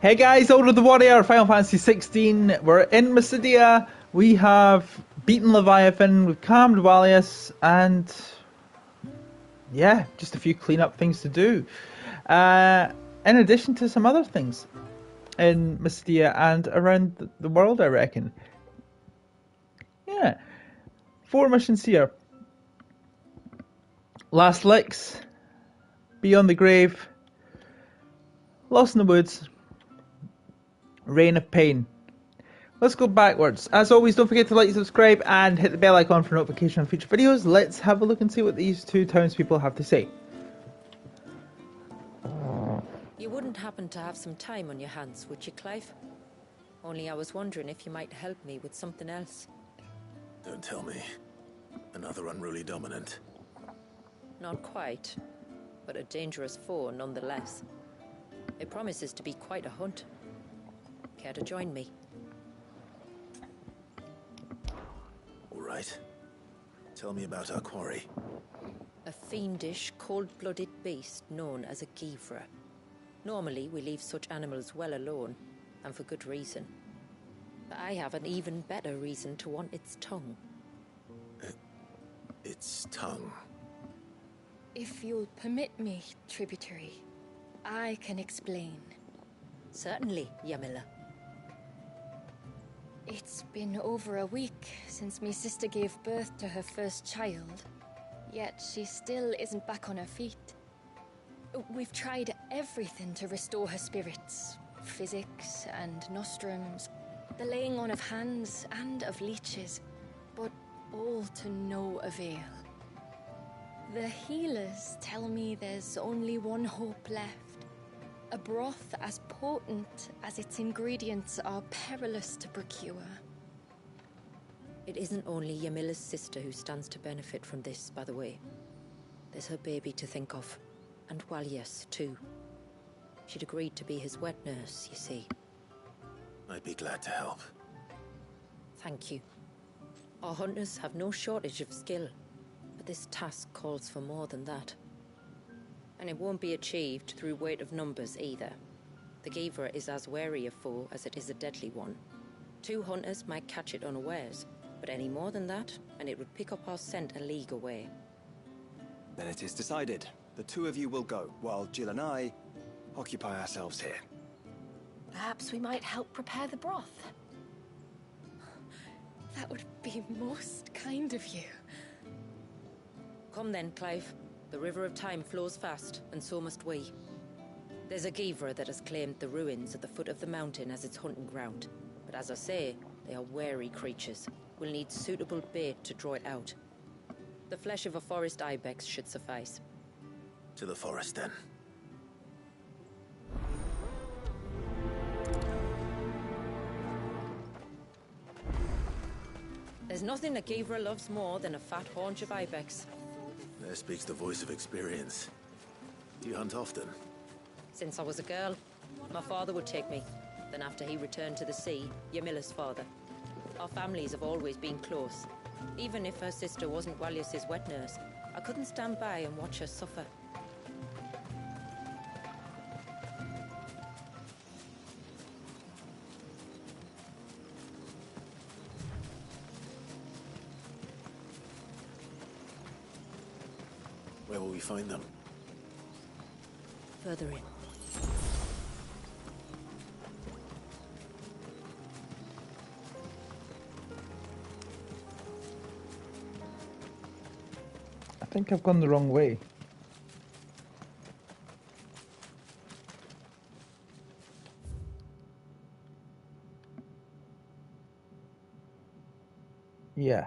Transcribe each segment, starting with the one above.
Hey guys, Older the Warrior, Final Fantasy 16. We're in MYSIDIA. We have beaten Leviathan, we've calmed Valius, and yeah, just a few cleanup things to do. In addition to some other things in MYSIDIA and around the world, I reckon. Yeah. 4 missions here. Last Licks, Beyond the Grave, Lost in the Woods, Reign of Pain. Let's go backwards. As always, don't forget to like, subscribe, and hit the bell icon for notification on future videos. Let's have a look and see what these two townspeople have to say. You wouldn't happen to have some time on your hands, would you, Clive? Only I was wondering if you might help me with something else. Don't tell me. Another unruly dominant. Not quite, but a dangerous foe nonetheless. It promises to be quite a hunt. Care to join me? All right. Tell me about our quarry. A fiendish, cold-blooded beast known as a Givra. Normally, we leave such animals well alone, and for good reason. But I have an even better reason to want its tongue. Its tongue? If you'll permit me, tributary, I can explain. Certainly, Yamila. It's been over a week since my sister gave birth to her first child, yet she still isn't back on her feet. We've tried everything to restore her spirits. Physics and nostrums, the laying on of hands and of leeches, but all to no avail. The healers tell me there's only one hope left. A broth as potent as its ingredients are perilous to procure. It isn't only Yamila's sister who stands to benefit from this, by the way. There's her baby to think of, and Walius, too. She'd agreed to be his wet nurse, you see. I'd be glad to help. Thank you. Our hunters have no shortage of skill, but this task calls for more than that. And it won't be achieved through weight of numbers either. The Givra is as wary a foe as it is a deadly one. 2 hunters might catch it unawares, but any more than that, and it would pick up our scent a league away. Then it is decided. The 2 of you will go, while Jill and I occupy ourselves here. Perhaps we might help prepare the broth. That would be most kind of you. Come then, Clive. The river of time flows fast, and so must we. There's a Givra that has claimed the ruins at the foot of the mountain as its hunting ground. But as I say, they are wary creatures. We'll need suitable bait to draw it out. The flesh of a forest ibex should suffice. To the forest, then. There's nothing a Givra loves more than a fat haunch of ibex. There speaks the voice of experience. Do you hunt often? Since I was a girl, my father would take me. Then after he returned to the sea, Yamila's father. Our families have always been close. Even if her sister wasn't Walius's wet nurse, I couldn't stand by and watch her suffer. Where will we find them? Further in. I think I've gone the wrong way. Yeah.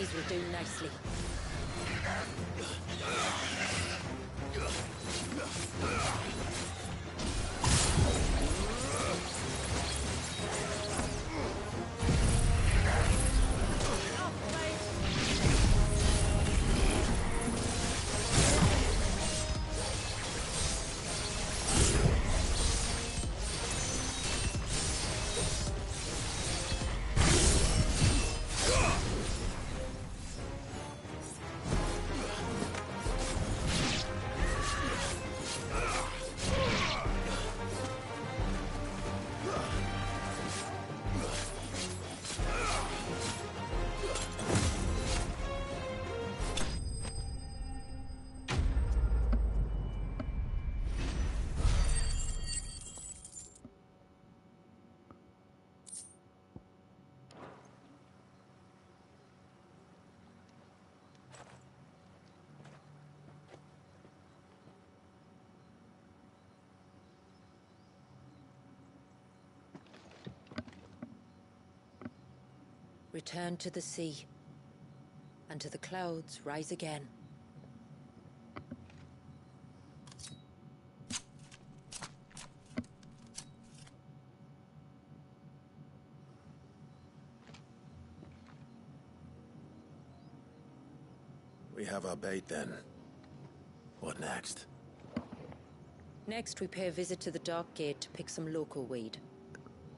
These will do nicely. Return to the sea, and to the clouds rise again. We have our bait then. What next? Next, we pay a visit to the Dark Gate to pick some local weed.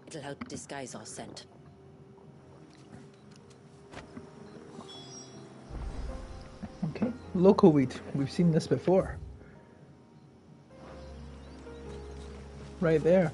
It'll help disguise our scent. Okay, local weed. We've seen this before. Right there.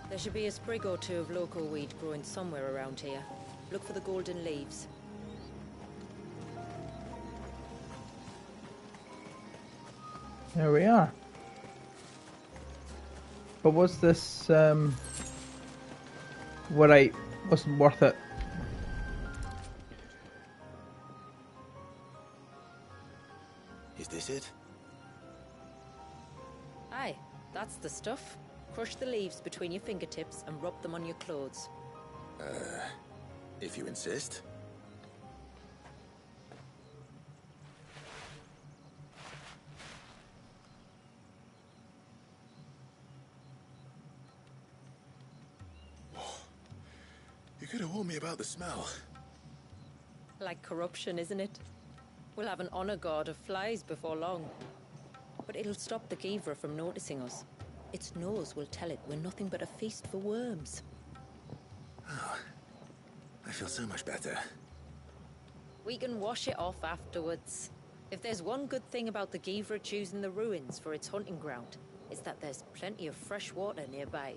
There should be a sprig or two of local weed growing somewhere around here. Look for the golden leaves. There we are. But was this, what I wasn't worth it? Is this it? Aye, that's the stuff. Crush the leaves between your fingertips and rub them on your clothes. If you insist. You could have warned me about the smell. Like corruption, isn't it? We'll have an honor guard of flies before long. But it'll stop the Givra from noticing us. Its nose will tell it we're nothing but a feast for worms. Oh, I feel so much better. We can wash it off afterwards. If there's one good thing about the Givra choosing the ruins for its hunting ground, it's that there's plenty of fresh water nearby.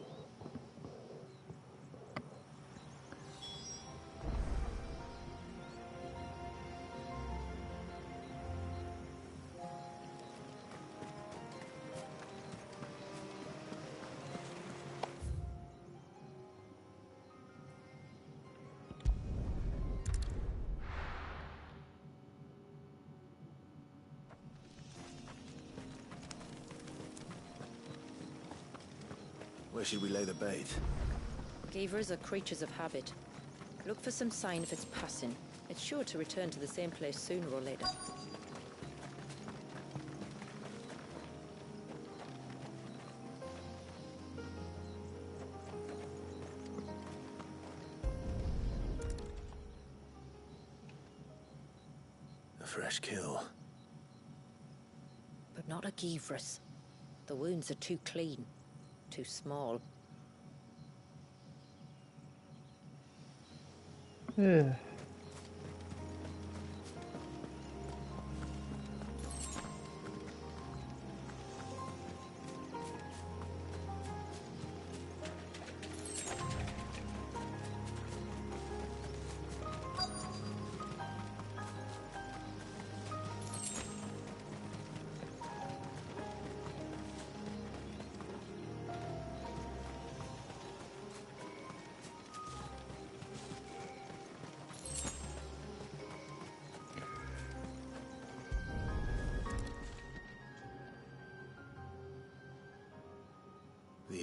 Where should we lay the bait? Givras are creatures of habit. Look for some sign of its passing. It's sure to return to the same place sooner or later. A fresh kill. But not a Givras. The wounds are too clean. Too small. Yeah.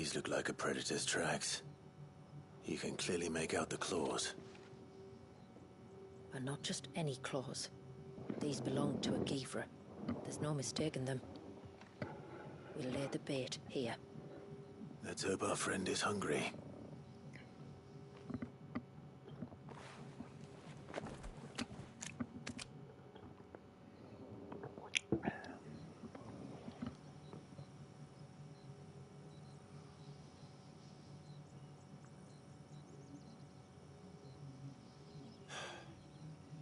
These look like a predator's tracks. You can clearly make out the claws. And not just any claws. These belong to a Givra. There's no mistaking them. We'll lay the bait here. Let's hope our friend is hungry.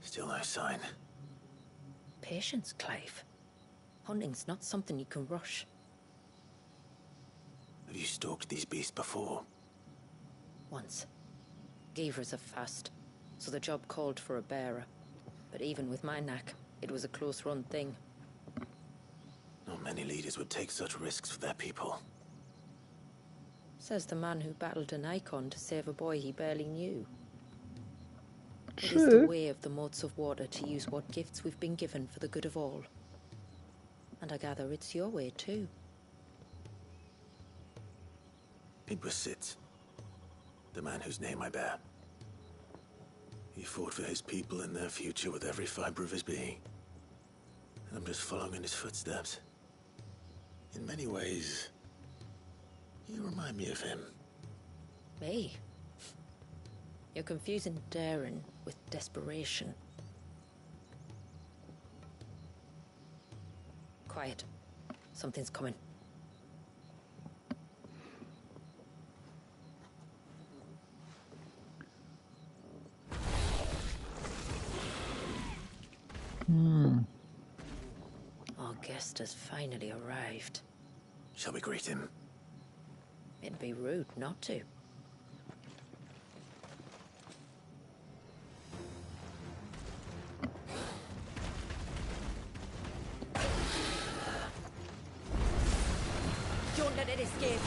Still no sign. Patience, Clive. Hunting's not something you can rush. Have you stalked these beasts before? Once. Givras are fast, so the job called for a bearer. But even with my knack, it was a close-run thing. Not many leaders would take such risks for their people. Says the man who battled an icon to save a boy he barely knew. It is the way of the moats of water to use what gifts we've been given for the good of all. And I gather it's your way too. It was Sid, the man whose name I bear. He fought for his people and their future with every fiber of his being. And I'm just following in his footsteps. In many ways, you remind me of him. Me? You're confusing daring with desperation. Quiet. Something's coming. Our guest has finally arrived. Shall we greet him? It'd be rude not to. Don't let it escape.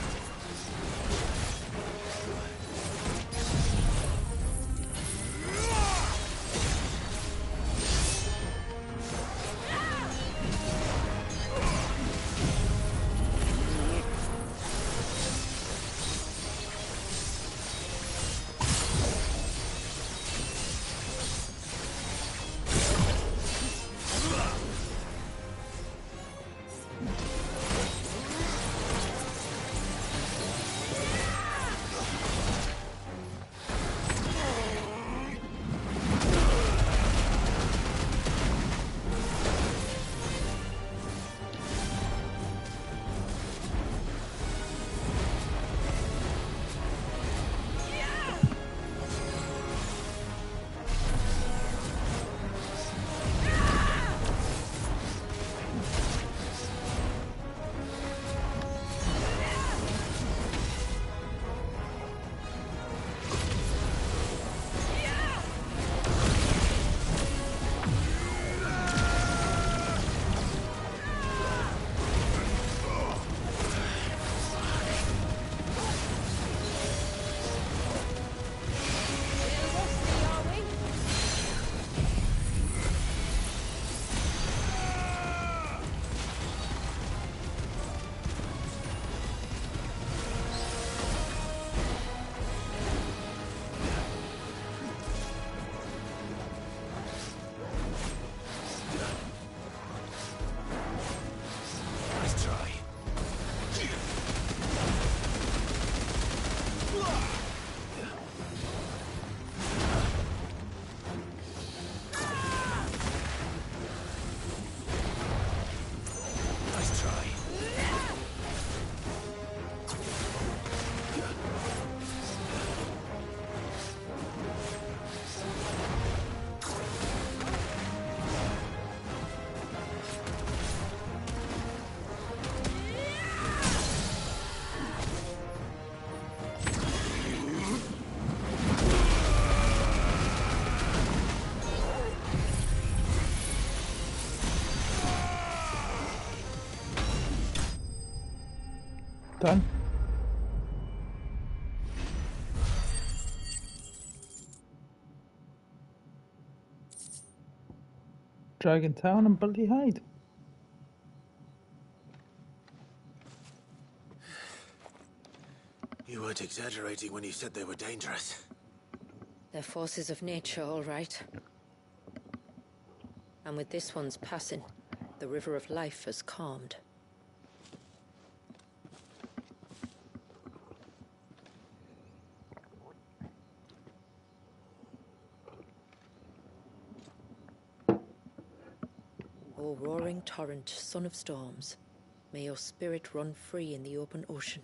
Done. Dragon Town and Bloody Hide. You weren't exaggerating when you said they were dangerous. They're forces of nature, all right. And with this one's passing, the river of life has calmed. O roaring torrent, son of storms, may your spirit run free in the open ocean.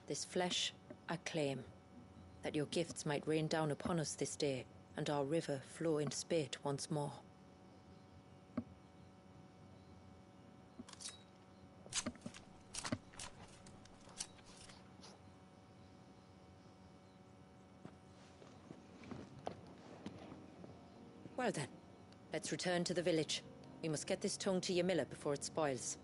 This flesh I claim, that your gifts might rain down upon us this day, and our river flow in spate once more. Well then, let's return to the village. We must get this tongue to Ymilla before it spoils.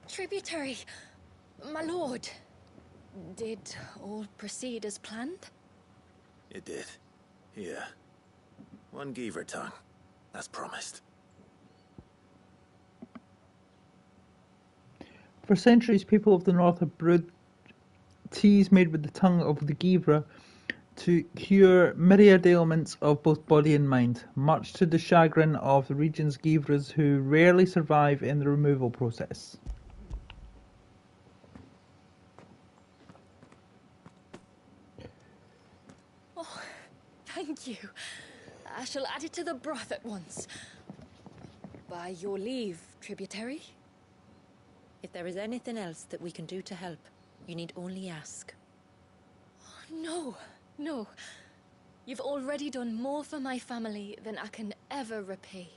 Tributary, my lord. Did all proceed as planned? It did. Here. One Geever tongue. As promised. For centuries, people of the north have brewed teas made with the tongue of the Geevra to cure myriad ailments of both body and mind, much to the chagrin of the region's Geevras who rarely survive in the removal process. Oh, thank you. I shall add it to the broth at once. By your leave, tributary. If there is anything else that we can do to help, you need only ask. No, no. You've already done more for my family than I can ever repay.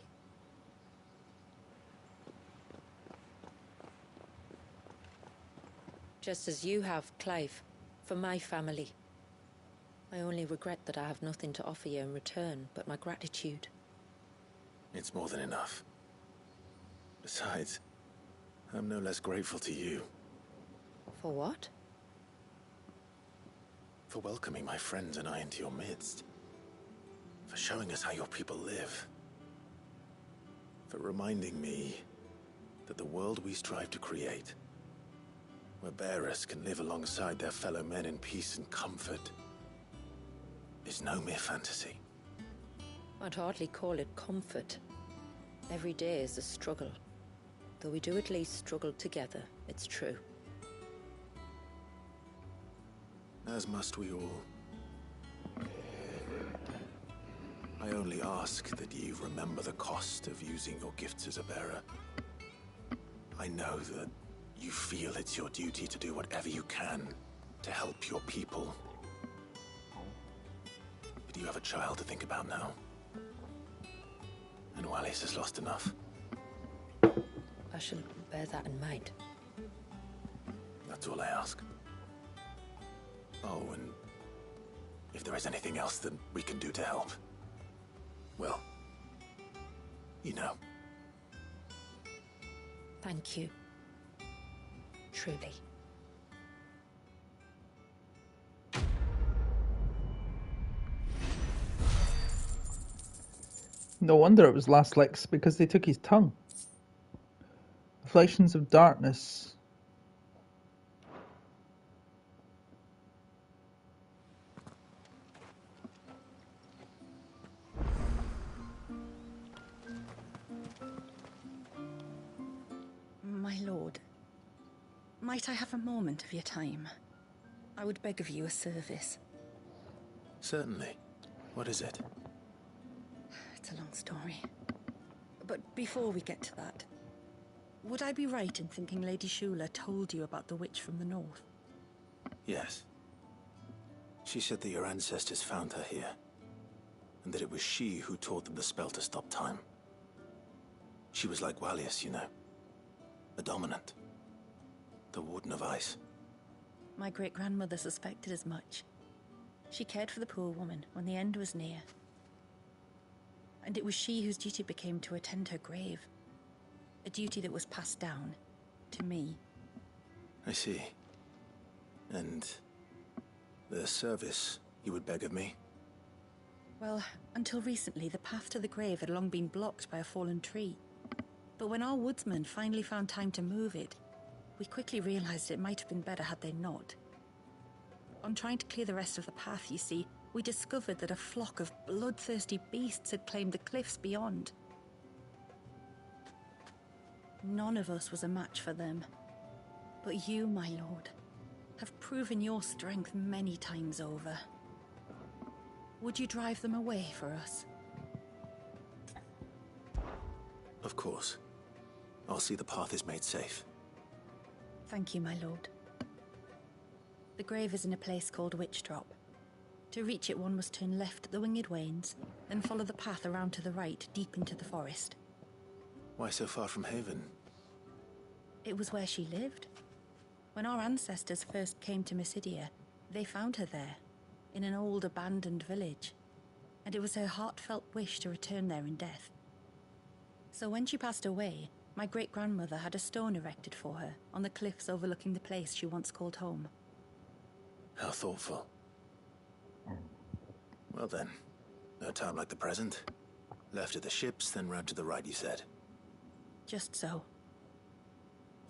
Just as you have, Clive, for my family. I only regret that I have nothing to offer you in return but my gratitude. It's more than enough. Besides, I'm no less grateful to you. For what? For welcoming my friends and I into your midst. For showing us how your people live. For reminding me that the world we strive to create, where bearers can live alongside their fellow men in peace and comfort, is no mere fantasy. I'd hardly call it comfort. Every day is a struggle. Though we do at least struggle together, it's true. As must we all. I only ask that you remember the cost of using your gifts as a bearer. I know that you feel it's your duty to do whatever you can to help your people. But you have a child to think about now. And Wallis has lost enough. I shall bear that in mind. That's all I ask. Oh, and if there is anything else that we can do to help, well, you know. Thank you. Truly. No wonder it was last licks, because they took his tongue. Reflections of darkness. My lord, might I have a moment of your time? I would beg of you a service. Certainly. What is it? It's a long story. But before we get to that, would I be right in thinking Lady Shula told you about the witch from the north? Yes. She said that your ancestors found her here, and that it was she who taught them the spell to stop time. She was like Wallius, you know. A dominant. The Warden of Ice. My great-grandmother suspected as much. She cared for the poor woman when the end was near. and it was she whose duty it became to attend her grave. A duty that was passed down to me. I see. And the service you would beg of me? Well, until recently, the path to the grave had long been blocked by a fallen tree. But when our woodsmen finally found time to move it, we quickly realized it might have been better had they not. On trying to clear the rest of the path, you see, we discovered that a flock of bloodthirsty beasts had claimed the cliffs beyond. None of us was a match for them. But you, my lord, have proven your strength many times over. Would you drive them away for us? Of course. I'll see the path is made safe. Thank you, my lord. The grave is in a place called Witchdrop. To reach it, one must turn left at the Winged Wains, then follow the path around to the right, deep into the forest. Why so far from Haven? It was where she lived. When our ancestors first came to MYSIDIA, they found her there, in an old abandoned village, and it was her heartfelt wish to return there in death. So when she passed away, my great-grandmother had a stone erected for her on the cliffs overlooking the place she once called home. How thoughtful. Well then, no time like the present. Left at the ships, then round to the right, you said. Just so.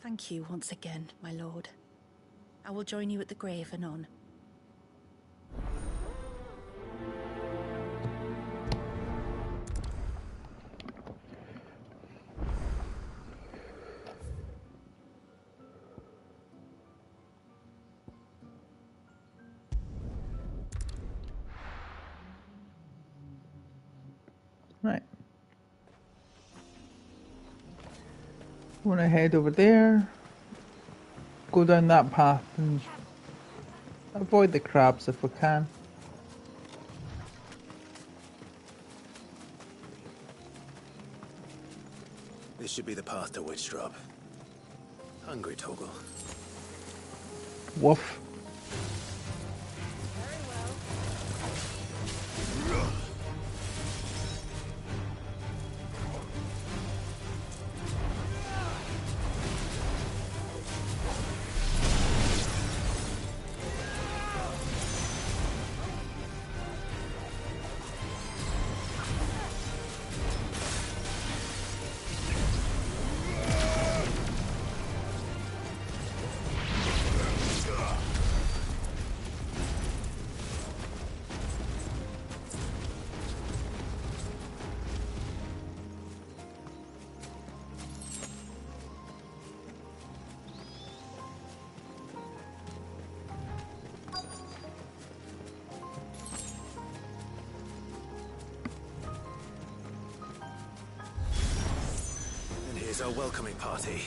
Thank you once again, my lord. I will join you at the grave anon. Right. Want to head over there, go down that path and avoid the crabs if we can. This should be the path to Witchdrop. Hungry, Toggle. Woof. Here's our welcoming party.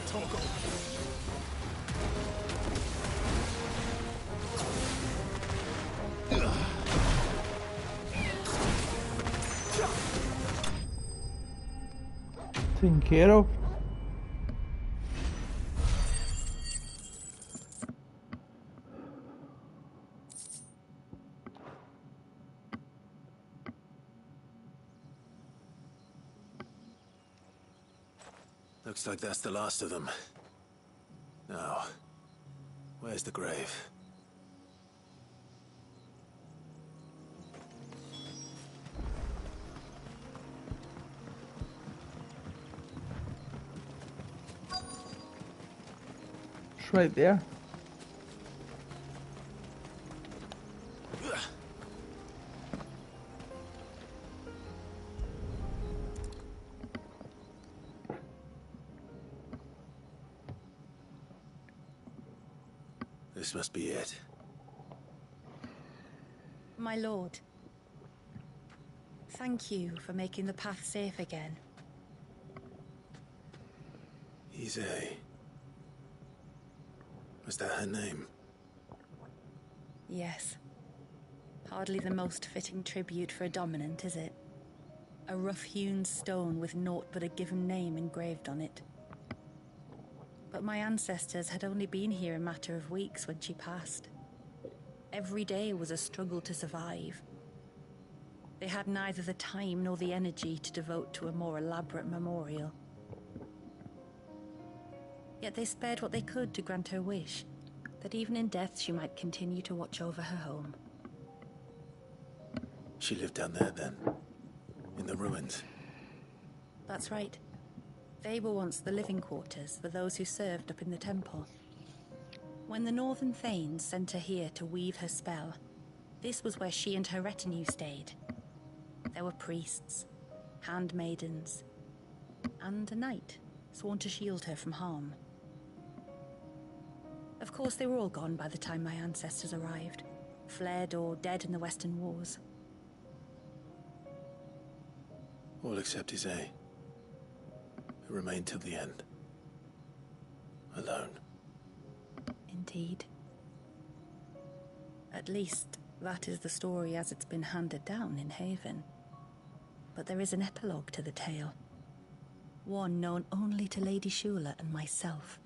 toggle. Taken care of. Looks like that's the last of them. Now, where's the grave? It's right there. This must be it. My lord, thank you for making the path safe again. XVI. Was that her name? Yes. Hardly the most fitting tribute for a dominant, is it? A rough-hewn stone with naught but a given name engraved on it. But my ancestors had only been here a matter of weeks when she passed. Every day was a struggle to survive. They had neither the time nor the energy to devote to a more elaborate memorial. Yet they spared what they could to grant her wish, that even in death she might continue to watch over her home. She lived down there then? In the ruins? That's right. They were once the living quarters for those who served up in the temple. When the Northern Thanes sent her here to weave her spell, this was where she and her retinue stayed. There were priests, handmaidens, and a knight sworn to shield her from harm. Of course, they were all gone by the time my ancestors arrived, fled or dead in the Western Wars. All except XVI, who remained till the end. Alone. Indeed. At least, that is the story as it's been handed down in Haven. But there is an epilogue to the tale. One known only to Lady Shula and myself.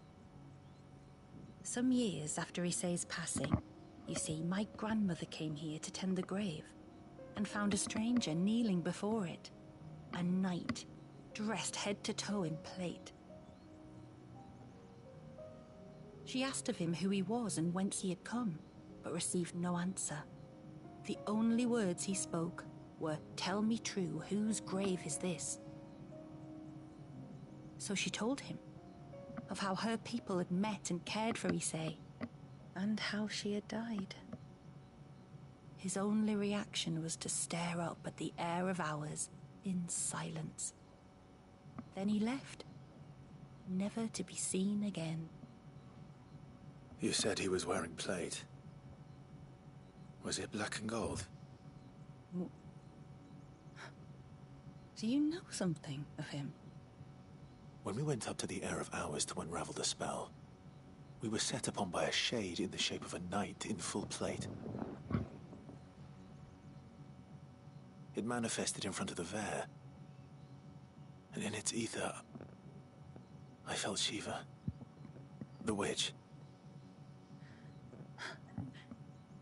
Some years after Issei's passing, you see, my grandmother came here to tend the grave, and found a stranger kneeling before it. A knight, dressed head to toe in plate. She asked of him who he was and whence he had come, but received no answer. The only words he spoke were, "Tell me true, whose grave is this?" So she told him of how her people had met and cared for Issei, and how she had died. His only reaction was to stare up at the air of hours in silence. Then he left, never to be seen again. You said he was wearing plate. Was it black and gold? Do you know something of him? When we went up to the Air of Hours to unravel the spell, we were set upon by a shade in the shape of a knight in full plate. It manifested in front of the Vare, and in its ether, I felt Shiva, the witch.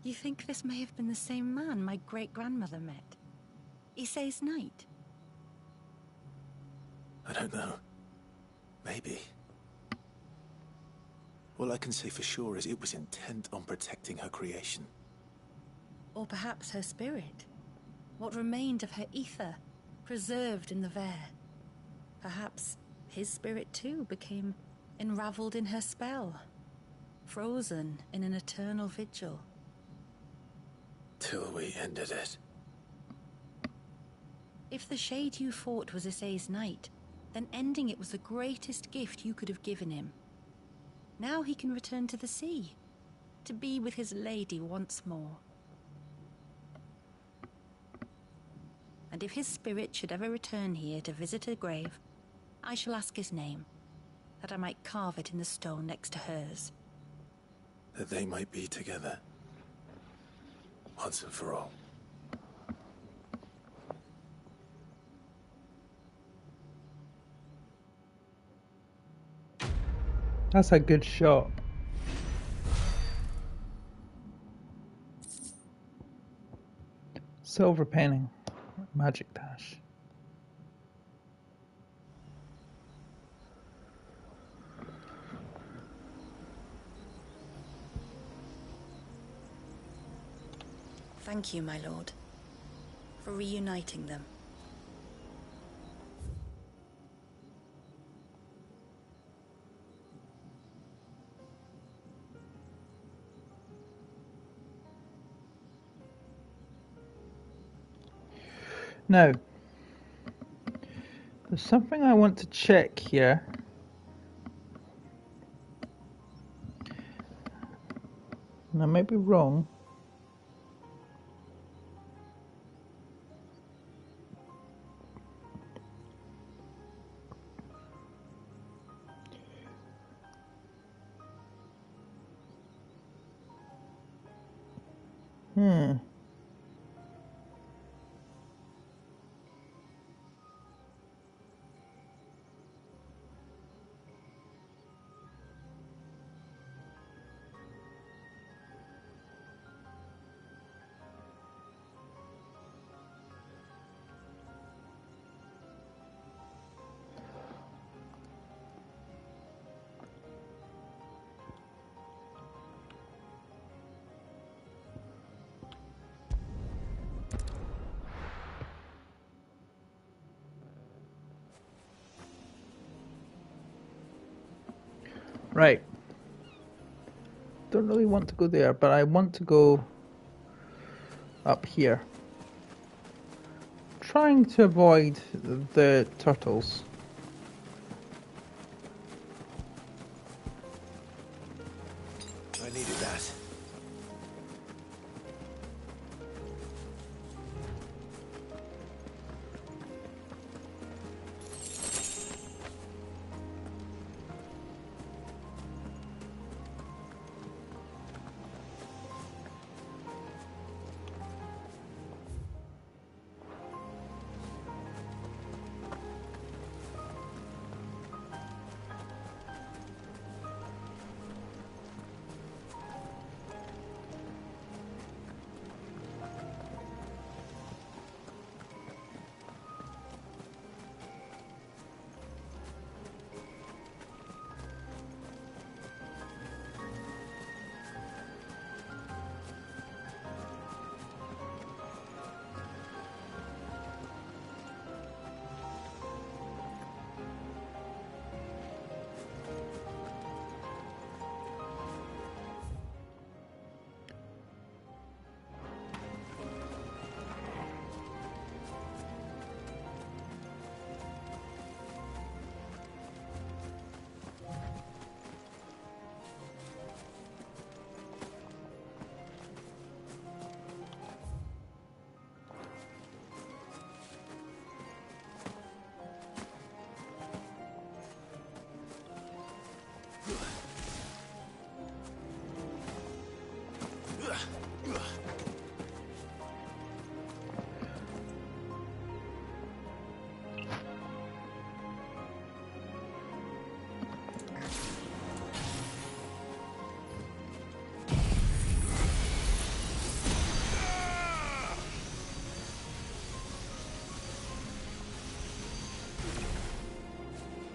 You think this may have been the same man my great-grandmother met? Issei's knight? I don't know. Maybe. All I can say for sure is it was intent on protecting her creation. Or perhaps her spirit? What remained of her ether, preserved in the Vare? Perhaps his spirit too became enraveled in her spell, frozen in an eternal vigil. Till we ended it. If the shade you fought was Issei's knight, then ending it was the greatest gift you could have given him. Now he can return to the sea, to be with his lady once more. And if his spirit should ever return here to visit her grave, I shall ask his name. that I might carve it in the stone next to hers. That they might be together. Once and for all. That's a good shot. Silver painting. Magic dash. Thank you, my lord, for reuniting them. Now, there's something I want to check here. And I might be wrong. Right. Don't really want to go there, but I want to go up here. Trying to avoid the turtles. I needed that.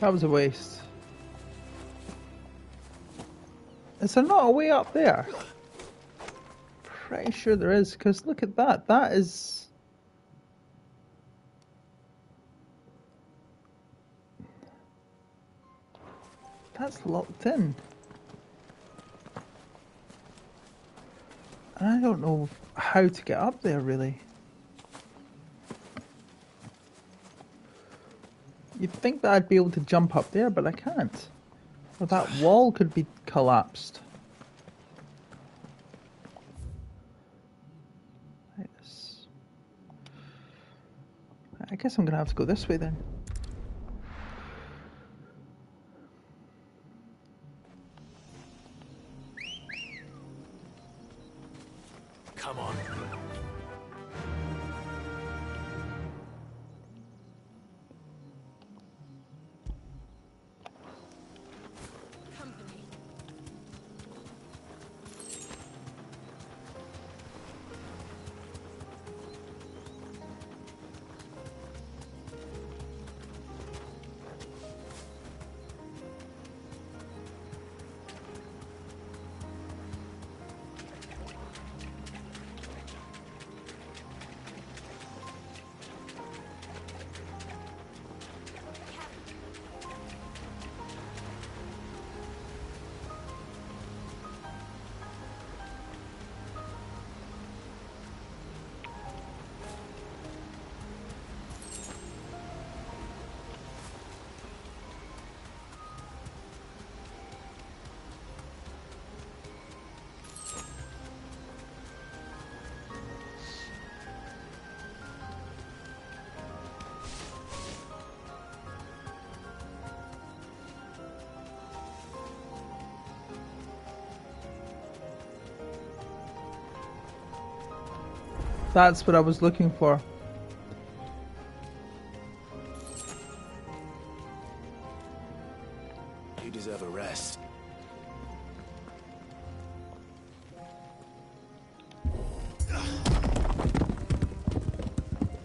That was a waste. Is there not a way up there? Pretty sure there is, because look at that. That is... That's locked in. And I don't know how to get up there, really. You'd think that I'd be able to jump up there, but I can't. Or that wall could be collapsed. I guess I'm going to have to go this way then. Come on. Company. That's what I was looking for. You deserve a rest.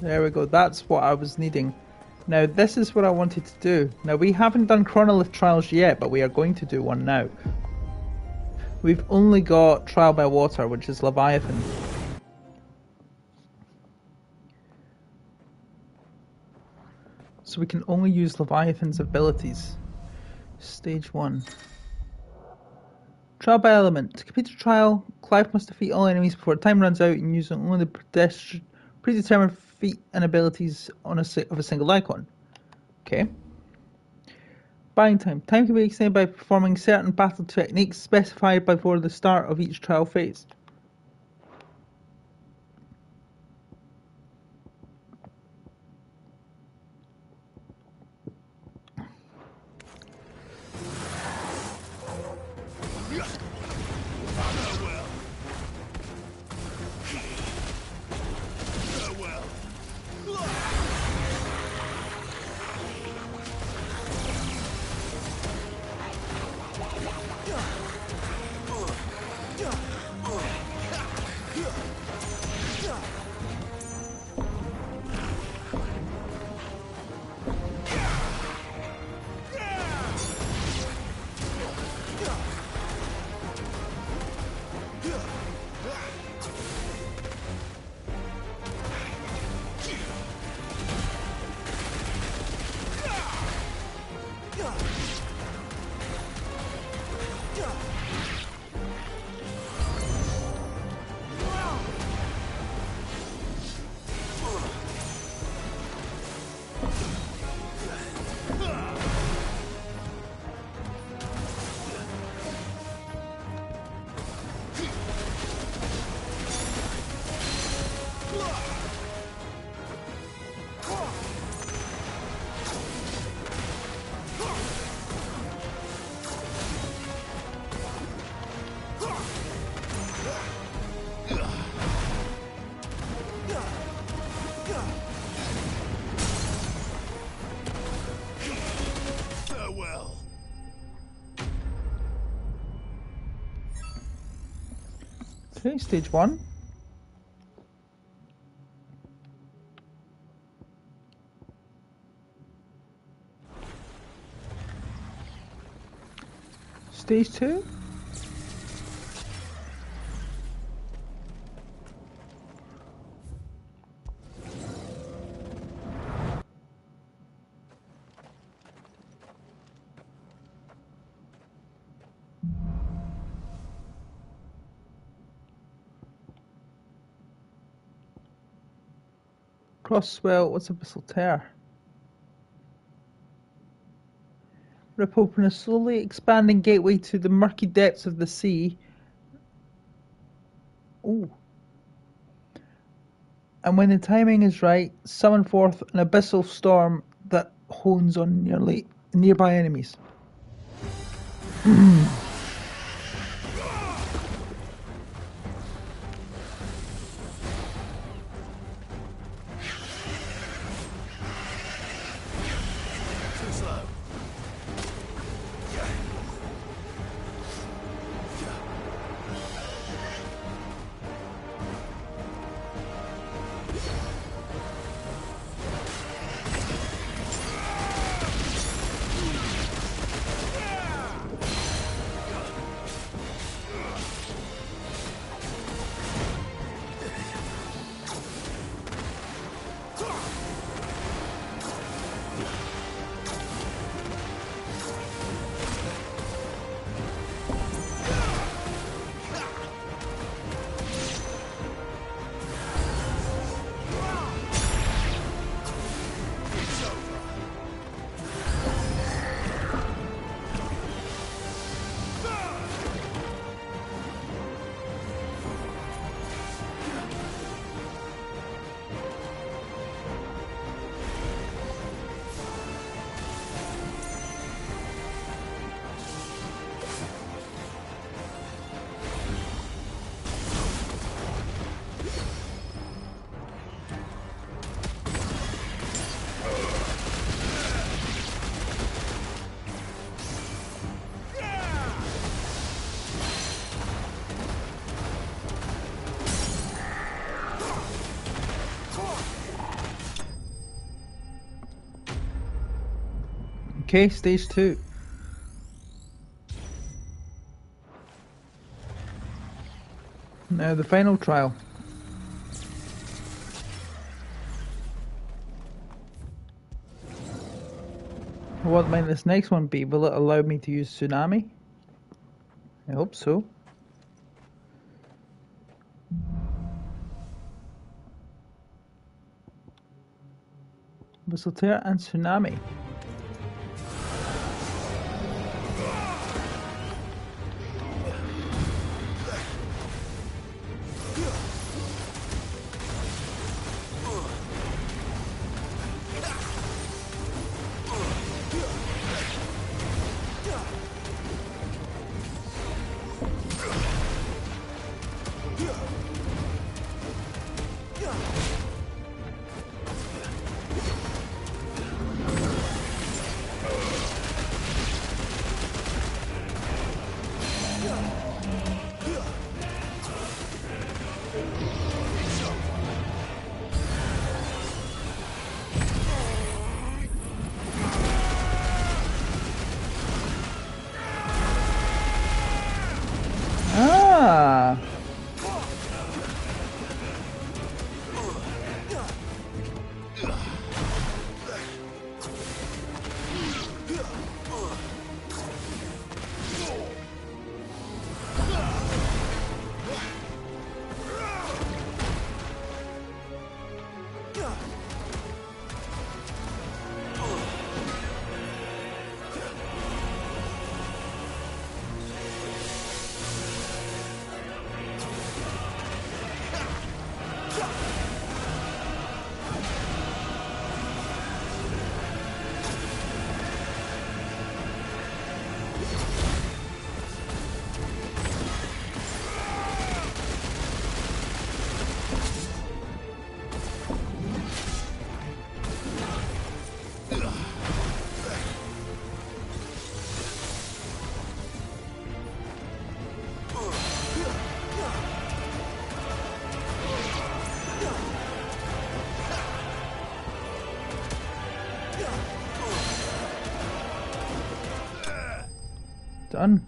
There we go, that's what I was needing. Now this is what I wanted to do. Now we haven't done chronolith trials yet, but we are going to do one now. We've only got trial by water, which is Leviathan. So we can only use Leviathan's abilities. Stage 1. Trial by element. To complete the trial, Clive must defeat all enemies before time runs out and use only the predetermined feat and abilities on of a single icon. Okay. Buying time. Time can be extended by performing certain battle techniques specified before the start of each trial phase. Okay, stage 1. Stage 2. Crosswell, what's Abyssal Tear? Rip open a slowly expanding gateway to the murky depths of the sea. Ooh. And when the timing is right, summon forth an abyssal storm that hones on nearby enemies. Okay, stage 2. Now the final trial. What might this next one be? Will it allow me to use tsunami? I hope so. Whistletear and tsunami. Ah! Done.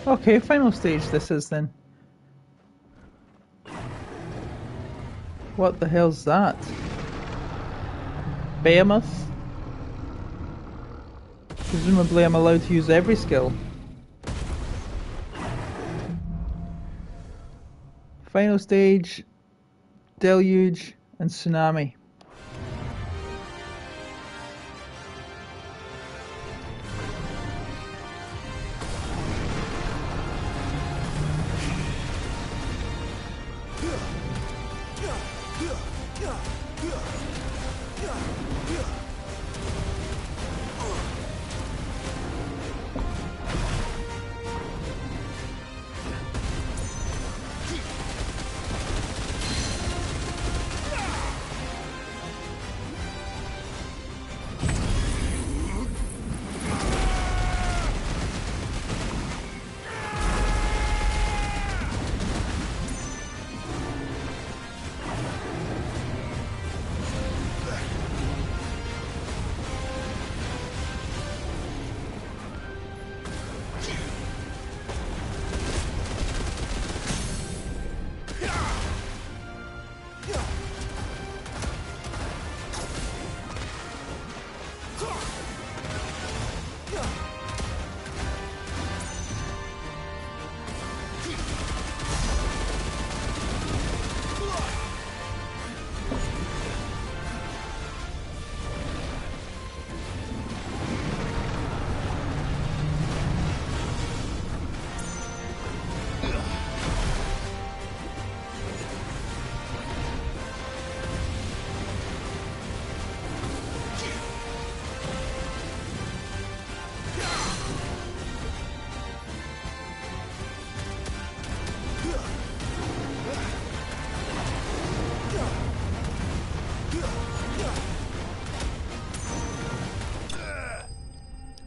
Okay, final stage this is then. What the hell's that? Behemoth? Presumably I'm allowed to use every skill. Final stage, Deluge and Tsunami.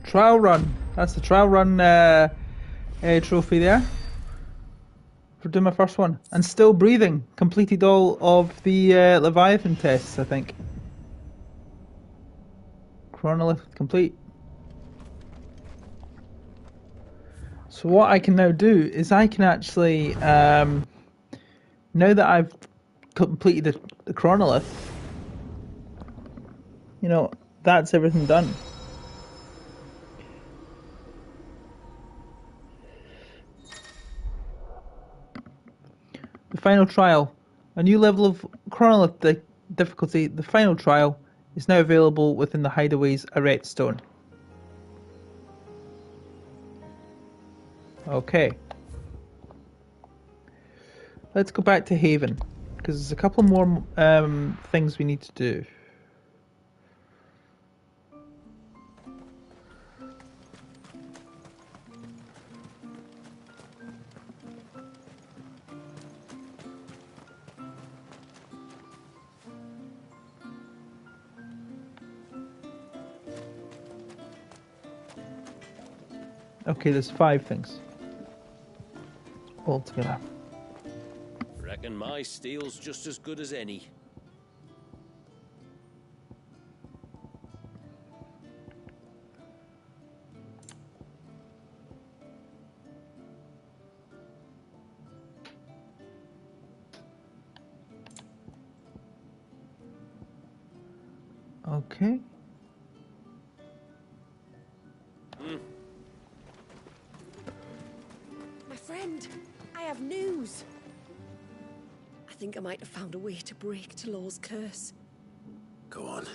Trial run. That's the trial run trophy there. For doing my first one. And still breathing. Completed all of the Leviathan tests, I think. Chronolith complete. So what I can now do is I can actually, now that I've completed the Chronolith, you know, that's everything done. The final trial. A new level of Chronolith difficulty. The final trial is now available within the hideaways at Redstone. Okay. Let's go back to Haven, because there's a couple more things we need to do. Okay, there's 5 things altogether. Reckon my steel's just as good as any. Okay. My friend, I have news. I think I might have found a way to break Talor's curse. Go on.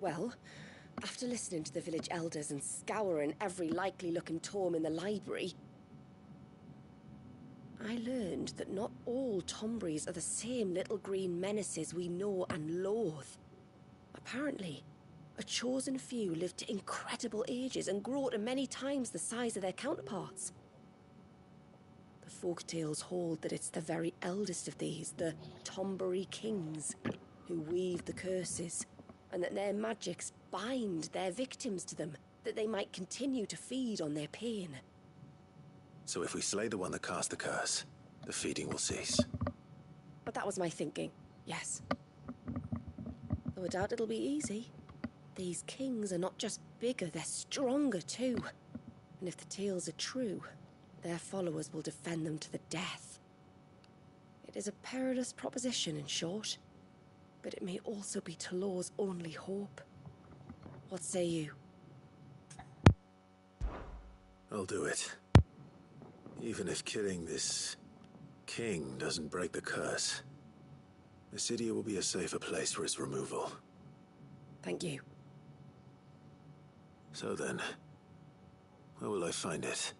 Well, after listening to the village elders and scouring every likely-looking tome in the library, I learned that not all Tombries are the same little green menaces we know and loathe. Apparently, a chosen few live to incredible ages and grow to many times the size of their counterparts. The folktales hold that it's the very eldest of these, the Tombury kings, who weave the curses, and that their magics bind their victims to them, that they might continue to feed on their pain. So if we slay the one that cast the curse, the feeding will cease. But that was my thinking, yes. Though I doubt it'll be easy. These kings are not just bigger, they're stronger too. And if the tales are true, their followers will defend them to the death. It is a perilous proposition, in short, but it may also be Talor's only hope. What say you? I'll do it. Even if killing this king doesn't break the curse, MYSIDIA will be a safer place for its removal. Thank you. So then, where will I find it?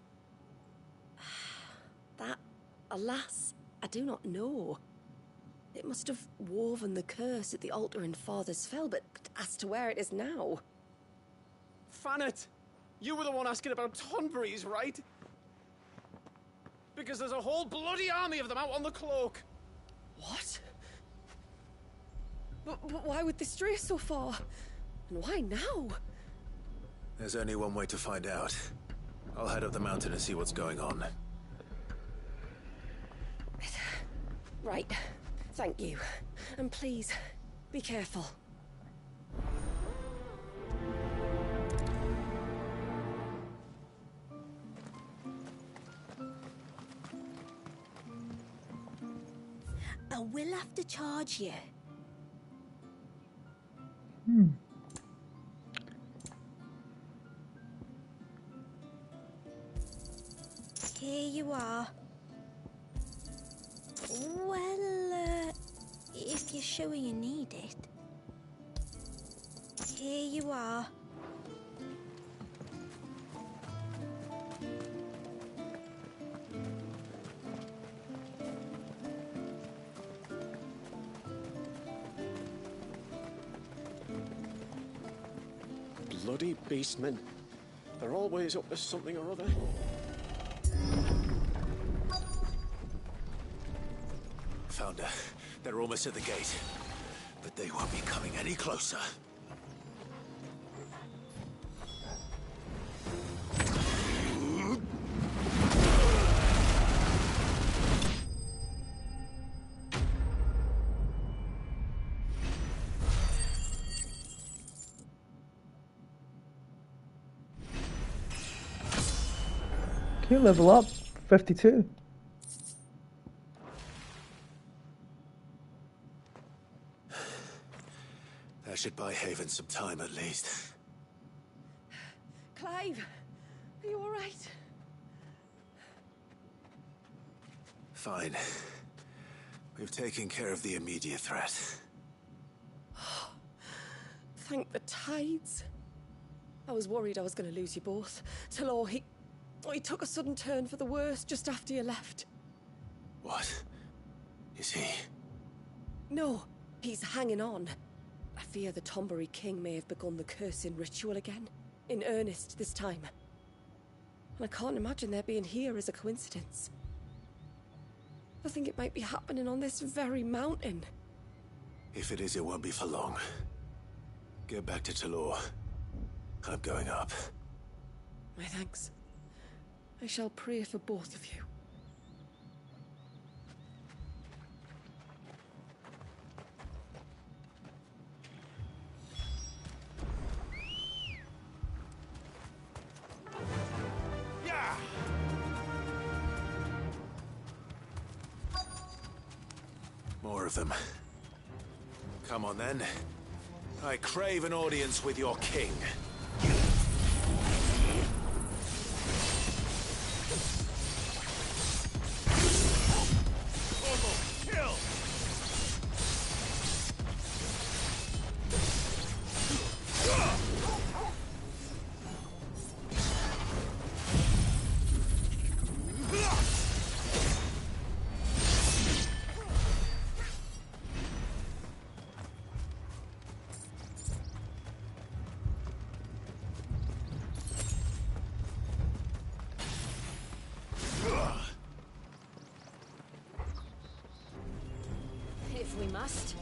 That, alas, I do not know. It must have woven the curse at the altar in Father's Fell, but as to where it is now... Fanet! You were the one asking about Tonburies, right? Because there's a whole bloody army of them out on the cloak. What? But why would they stray so far? And why now? There's only one way to find out. I'll head up the mountain and see what's going on. Right. Thank you. And please, be careful. I will have to charge you. Here you are. Well, if you're sure you need it. Here you are. Bloody beastmen. They're always up to something or other. Found her. They're almost at the gate. But they won't be coming any closer. Okay, level up. 52. That should buy Haven some time at least. Clive, are you all right? Fine. We've taken care of the immediate threat. Thank the tides. I was worried I was going to lose you both. Talor, he took a sudden turn for the worse just after you left. What? Is he? No, he's hanging on. I fear the Tombury King may have begun the cursing ritual again. In earnest this time. And I can't imagine their being here as a coincidence. I think it might be happening on this very mountain. If it is, it won't be for long. Get back to Talor. I'm going up. My thanks. I shall pray for both of you. More of them. Come on then. I crave an audience with your king. Kill! If we must.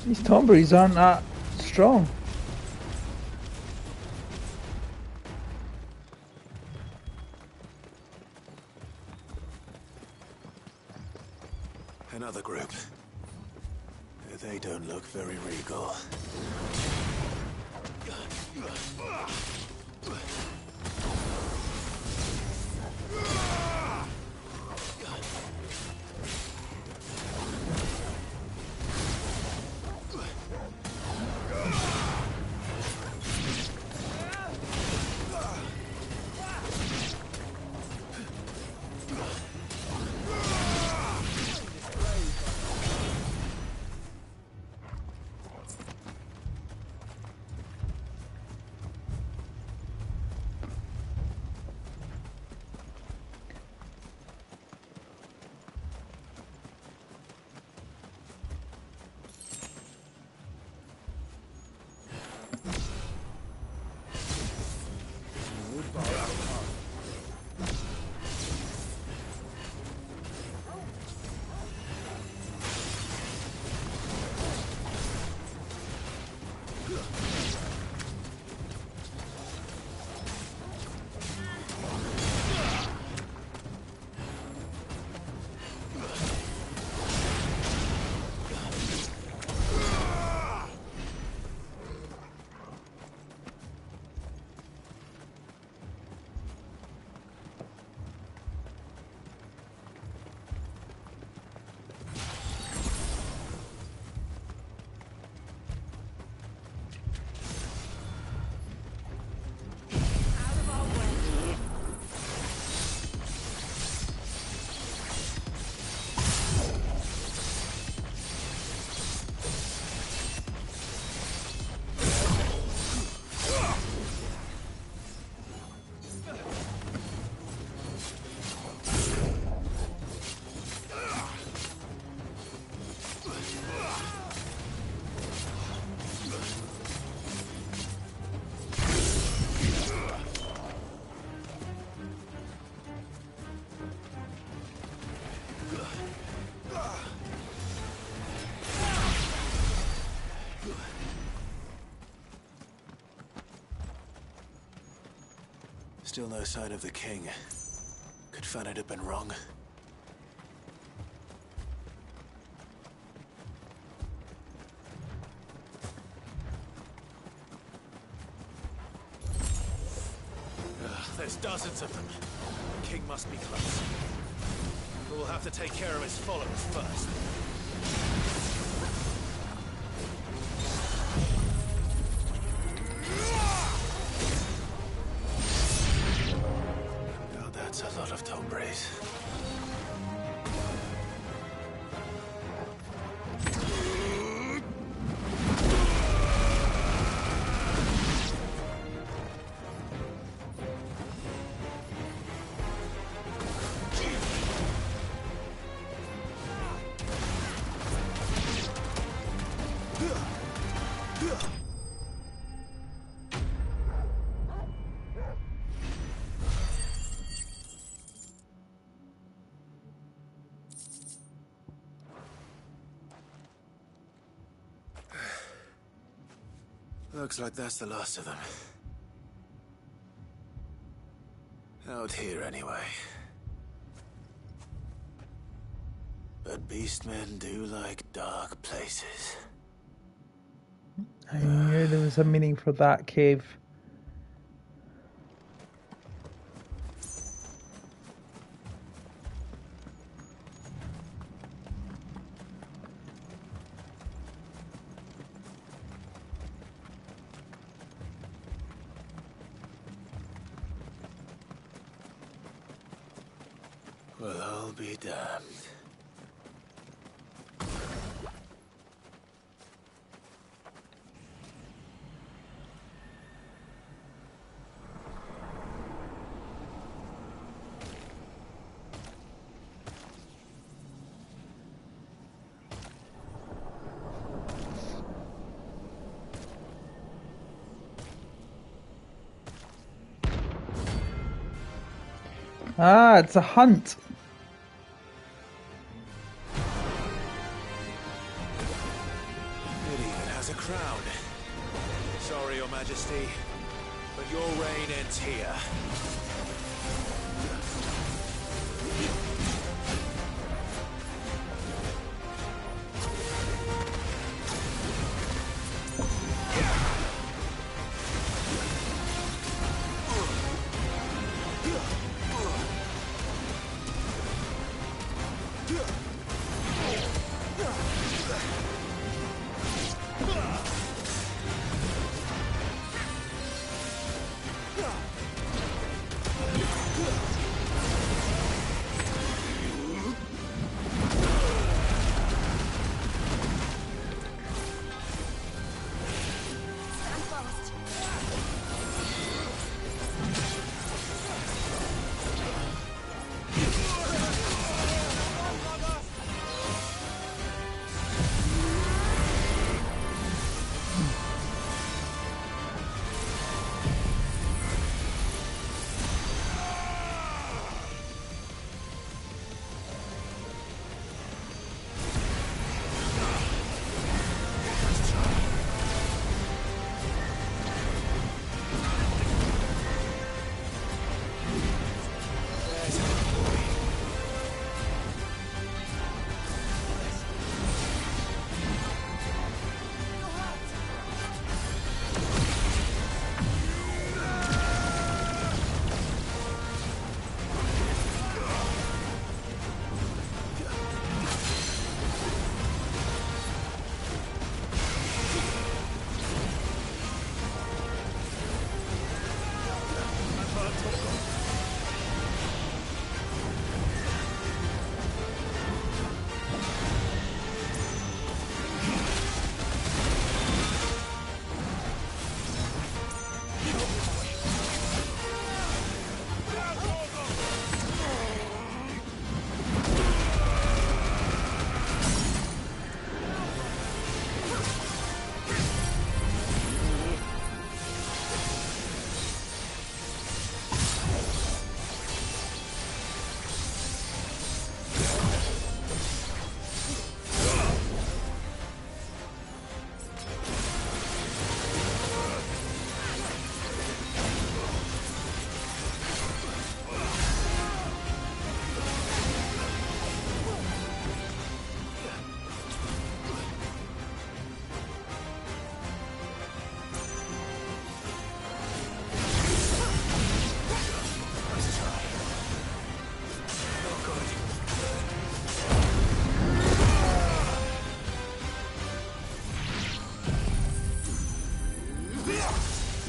These Tomburys aren't that strong. Another group. They don't look very regal. Still no sign of the king. Could Fanad have been wrong? There's dozens of them. The king must be close. We'll have to take care of his followers first. Oh, that's a lot of Tombres. Looks like that's the last of them. Out here, anyway. But beastmen do like dark places. I knew there was a meaning for that cave. Well, I'll be damned. Ah, it's a hunt. It even has a crown. Sorry, Your Majesty, but your reign ends here.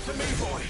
To me, boy!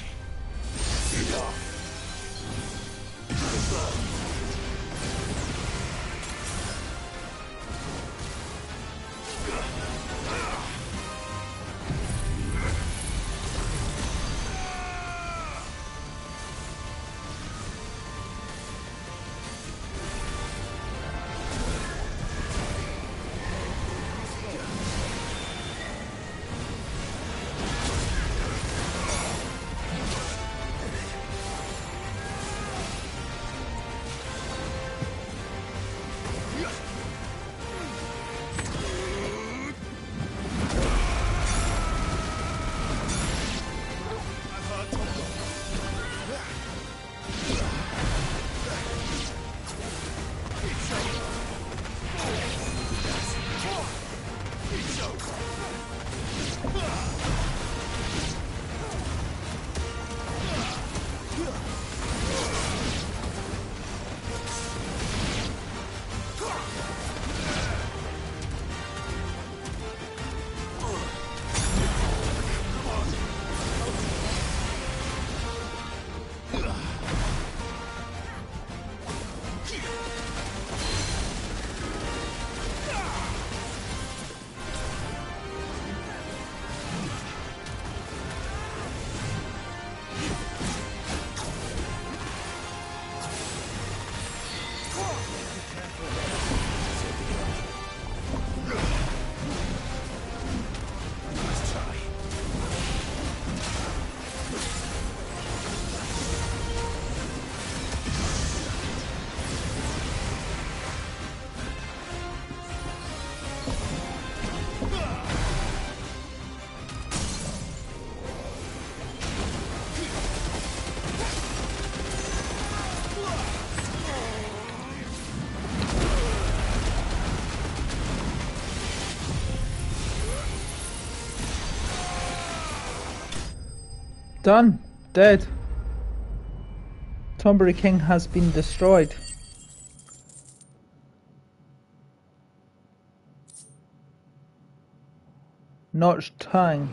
Done. Dead. Tombury King has been destroyed. Notched tongue.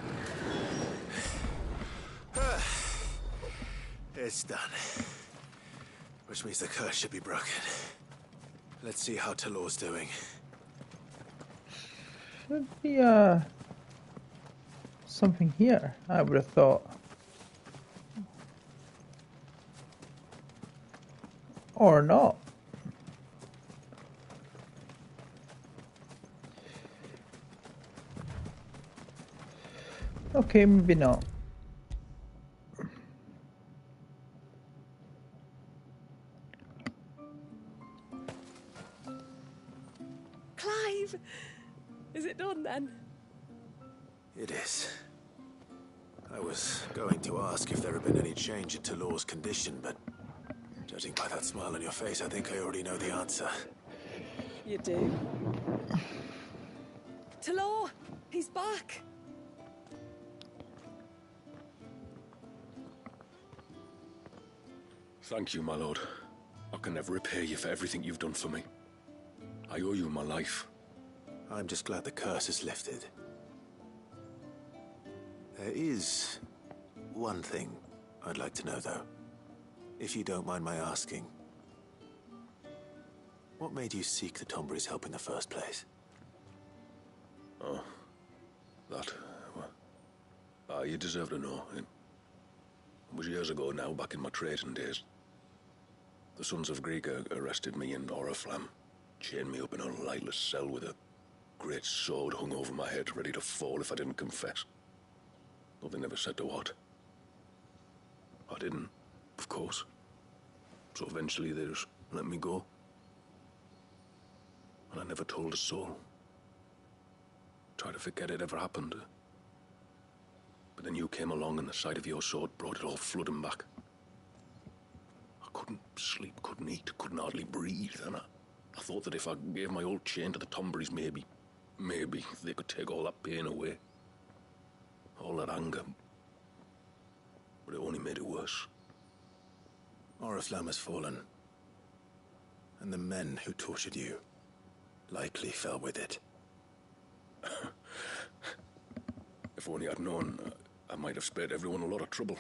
It's done. Which means the curse should be broken. Let's see how Talor's doing. Should be something here, I would have thought. Or not. Okay, maybe not. Clive! Is it done then? It is. I was going to ask if there had been any change in Talor's condition, but judging by that smile on your face, I think I already know the answer. You do? Talor! He's back! Thank you, my lord. I can never repay you for everything you've done for me. I owe you my life. I'm just glad the curse is lifted. There is one thing I'd like to know, though. If you don't mind my asking. What made you seek the Tombury's help in the first place? Oh, that... well, you deserve to know. It was years ago now, back in my trading days. The Sons of Greek arrested me in Oriflamme, chained me up in a lightless cell with a great sword hung over my head, ready to fall if I didn't confess. Though they never said to what. I didn't, of course. So eventually they just let me go. And I never told a soul. Tried to forget it ever happened. But then you came along and the sight of your sword brought it all flooding back. I couldn't sleep, couldn't eat, couldn't hardly breathe, and I thought that if I gave my old chain to the Tomburys, maybe they could take all that pain away. All that anger. But it only made it worse. Oriflamme has fallen. And the men who tortured you likely fell with it. If only I'd known. I might have spared everyone a lot of trouble.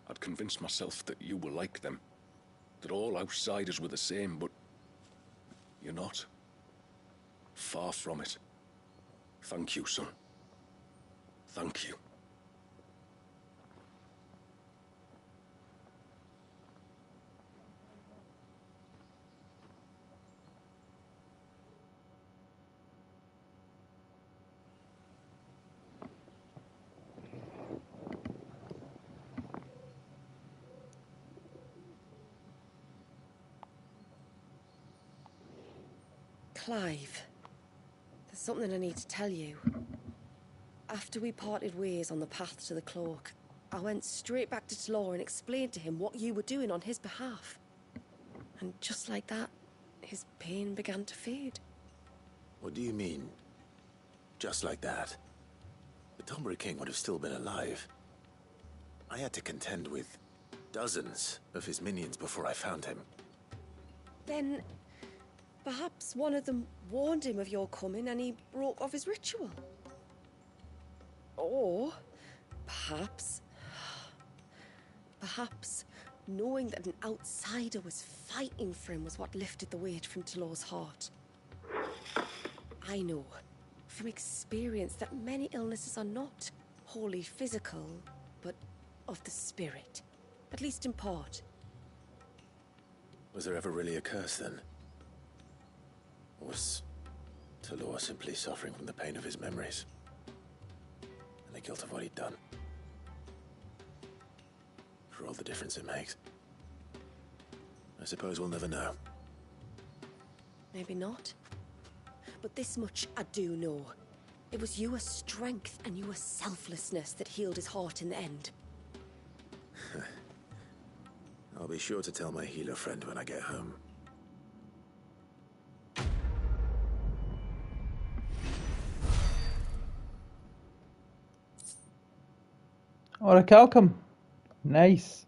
I'd convinced myself that you were like them, that all outsiders were the same, but you're not. Far from it. Thank you, son. Thank you. Clive, there's something I need to tell you. After we parted ways on the path to the cloak, I went straight back to Tlor and explained to him what you were doing on his behalf. And just like that, his pain began to fade. What do you mean? Just like that? The Tombury King would have still been alive. I had to contend with dozens of his minions before I found him. Then perhaps one of them warned him of your coming and he broke off his ritual. Or perhaps knowing that an outsider was fighting for him was what lifted the weight from Tlor's heart. I know from experience that many illnesses are not wholly physical, but of the spirit, at least in part. Was there ever really a curse then? Or was Tlor simply suffering from the pain of his memories? And the guilt of what he'd done? For all the difference it makes. I suppose we'll never know. Maybe not. But this much I do know. It was your strength and your selflessness that healed his heart in the end. I'll be sure to tell my healer friend when I get home. Or a Calcum. Nice.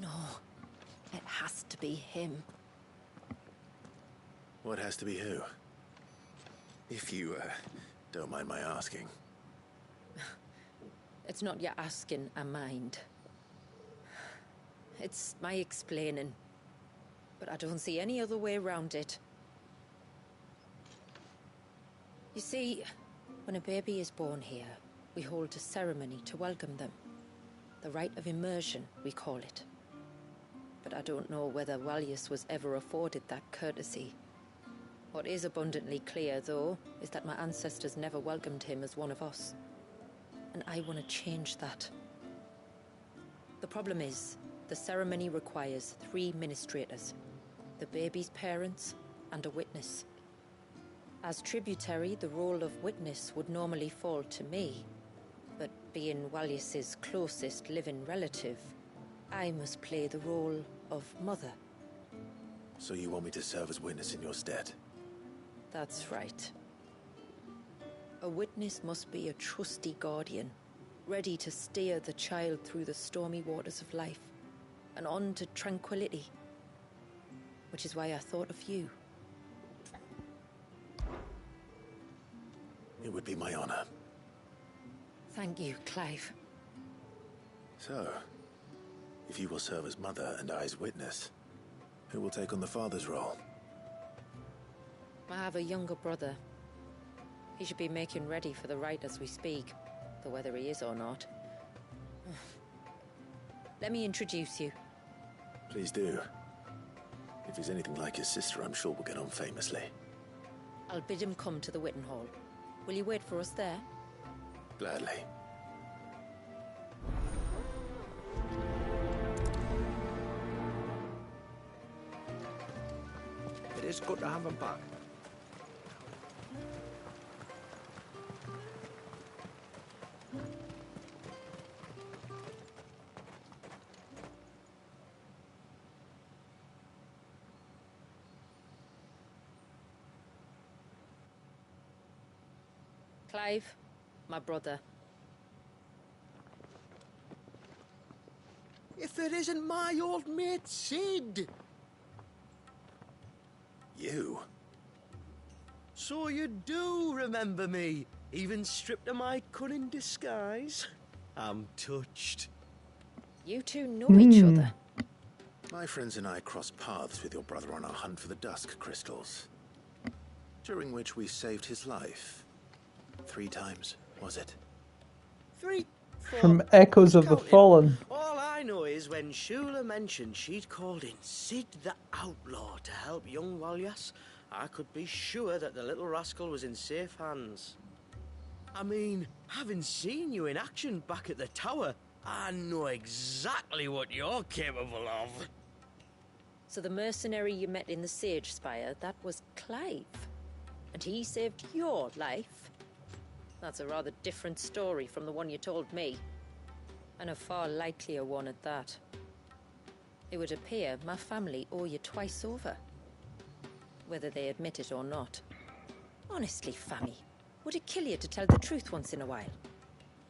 No, it has to be him. What has to be who? If you, don't mind my asking. It's not your asking, I mind. It's my explaining. But I don't see any other way around it. You see, when a baby is born here, we hold a ceremony to welcome them. The rite of immersion, we call it. But I don't know whether Walius was ever afforded that courtesy. What is abundantly clear, though, is that my ancestors never welcomed him as one of us. And I want to change that. The problem is, the ceremony requires 3 ministrators. The baby's parents, and a witness. As tributary, the role of witness would normally fall to me. But being Walius's closest living relative, I must play the role of mother. So you want me to serve as witness in your stead? That's right. A witness must be a trusty guardian, ready to steer the child through the stormy waters of life, and on to tranquility. Which is why I thought of you. It would be my honor. Thank you, Clive. So, if you will serve as mother and I as witness, who will take on the father's role? I have a younger brother. He should be making ready for the rite as we speak, though whether he is or not. Let me introduce you. Please do. If he's anything like his sister, I'm sure we'll get on famously. I'll bid him come to the Witten Hall. Will you wait for us there? Gladly. It is good to have him back. Clive, my brother. You if it isn't my old mate Sid. You? So you do remember me, even stripped of my cunning disguise? I'm touched. You two know each other. My friends and I crossed paths with your brother on our hunt for the dusk crystals, during which we saved his life. 3 times, was it? 3, 4. From Echoes of the Counting. Fallen. All I know is when Shula mentioned she'd called in Sid the Outlaw to help young Walyas, I could be sure that the little rascal was in safe hands. I mean, having seen you in action back at the tower, I know exactly what you're capable of. So the mercenary you met in the Sage Spire, that was Clive. And he saved your life? That's a rather different story from the one you told me. And a far likelier one at that. It would appear my family owe you twice over. Whether they admit it or not. Honestly, Fammy, would it kill you to tell the truth once in a while?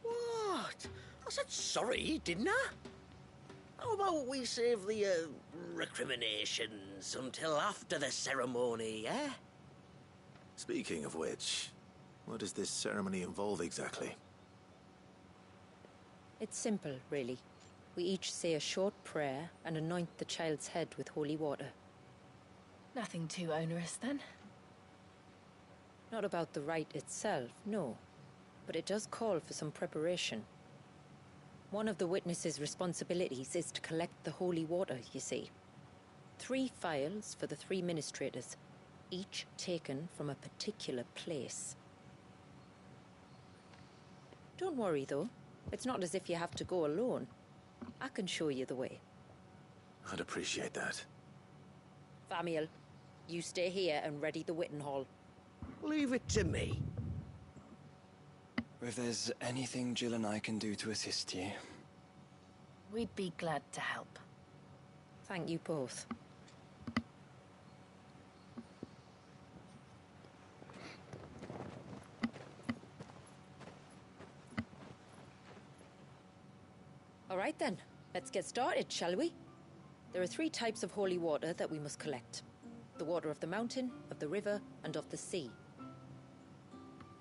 What? I said sorry, didn't I? How about we save the, recriminations until after the ceremony, eh? Speaking of which, what does this ceremony involve exactly? It's simple, really. We each say a short prayer and anoint the child's head with holy water. Nothing too onerous, then. Not about the rite itself, no. But it does call for some preparation. One of the witnesses' responsibilities is to collect the holy water, you see. 3 phials for the 3 ministrators, each taken from a particular place. Don't worry, though. It's not as if you have to go alone. I can show you the way. I'd appreciate that. Famiel, you stay here and ready the Witten Hall. Leave it to me. If there's anything Jill and I can do to assist you. We'd be glad to help. Thank you both. All right then, let's get started, shall we? There are 3 types of holy water that we must collect. The water of the mountain, of the river, and of the sea.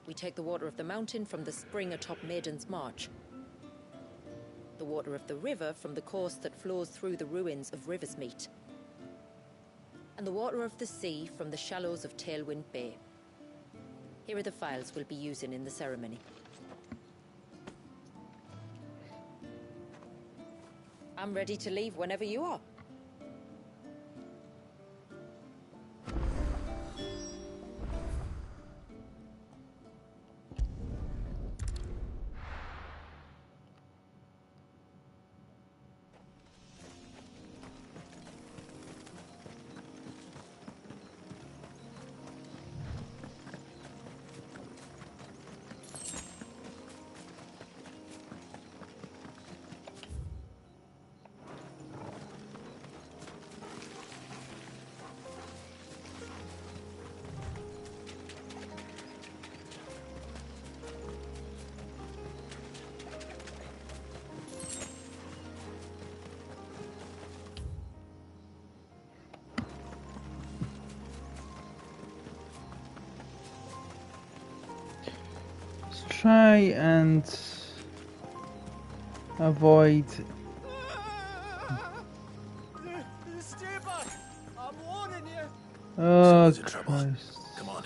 We take the water of the mountain from the spring atop Maiden's March. The water of the river from the course that flows through the ruins of Riversmeet. And the water of the sea from the shallows of Tailwind Bay. Here are the phials we'll be using in the ceremony. I'm ready to leave whenever you are. Try and avoid. Stay back! I'm warning you! Oh, Someone's in trouble. Christ. Come on.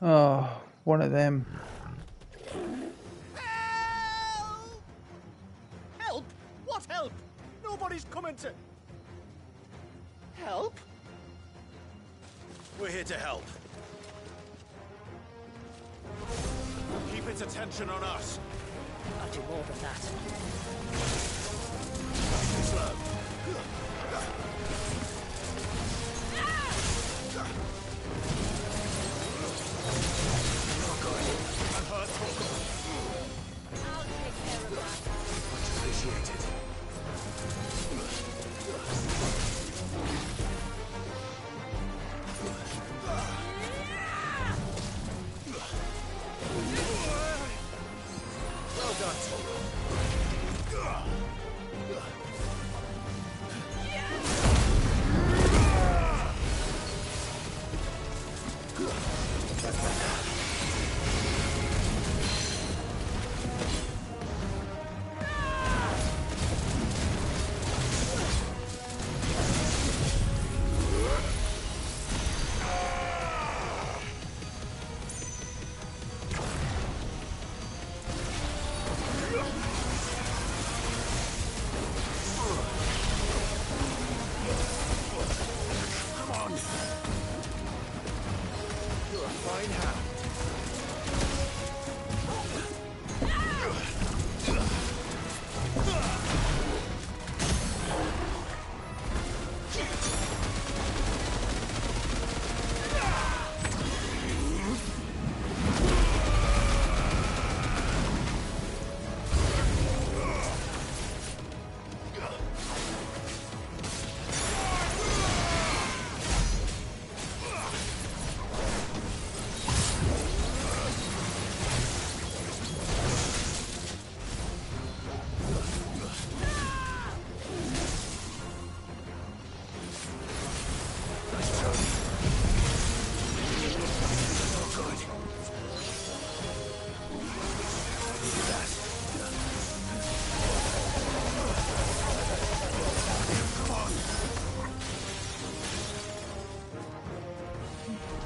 Oh, one of them. Help! Help? What help? Nobody's coming to... Help? We're here to help. Keep its attention on us. I'll do more than that. Slow. Not good. I'm hurt. I'll take care of that. Much appreciated.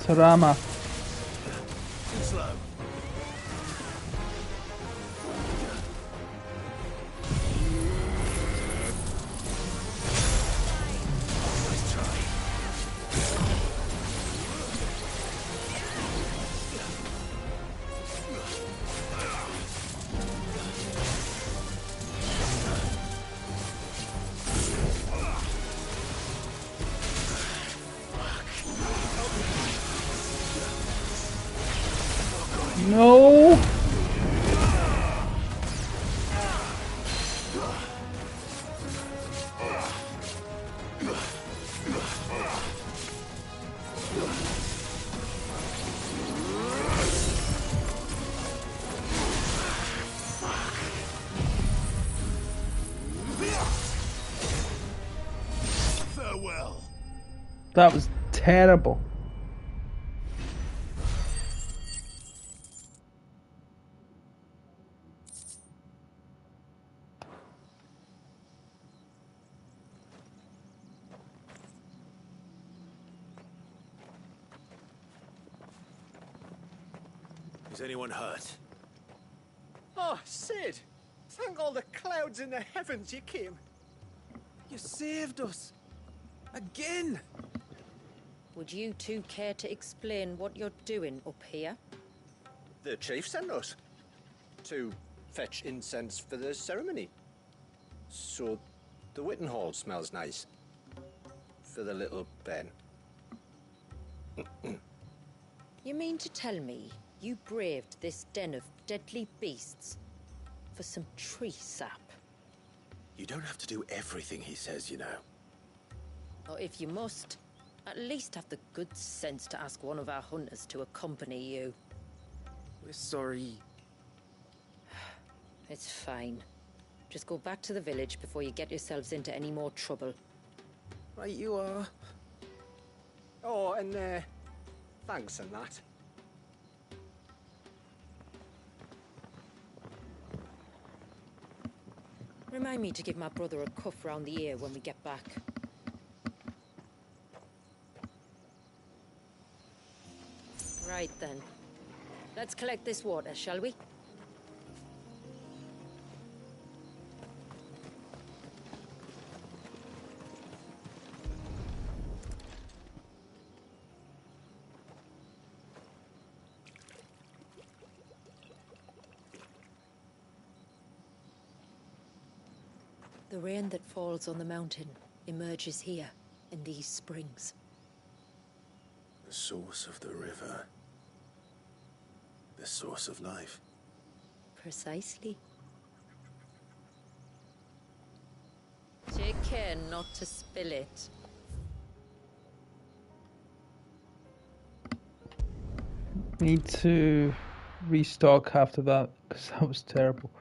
Tarama. Slow. Nice try. No! Farewell. That was terrible. Is anyone hurt? Oh, Sid! Thank all the clouds in the heavens you came. You saved us. Again! Would you two care to explain what you're doing up here? The chief sent us to fetch incense for the ceremony. So the Witten Hall smells nice. For the little Ben. You mean to tell me you braved this den of deadly beasts for some tree sap? You don't have to do everything he says, you know. Or if you must, at least have the good sense to ask one of our hunters to accompany you. We're sorry. It's fine. Just go back to the village before you get yourselves into any more trouble. Right you are. Oh, and thanks and that. Remind me to give my brother a cuff round the ear when we get back. Right then. Let's collect this water, shall we? The rain that falls on the mountain emerges here, in these springs. The source of the river. The source of life. Precisely. Take care not to spill it. Need to restock after that, because that was terrible.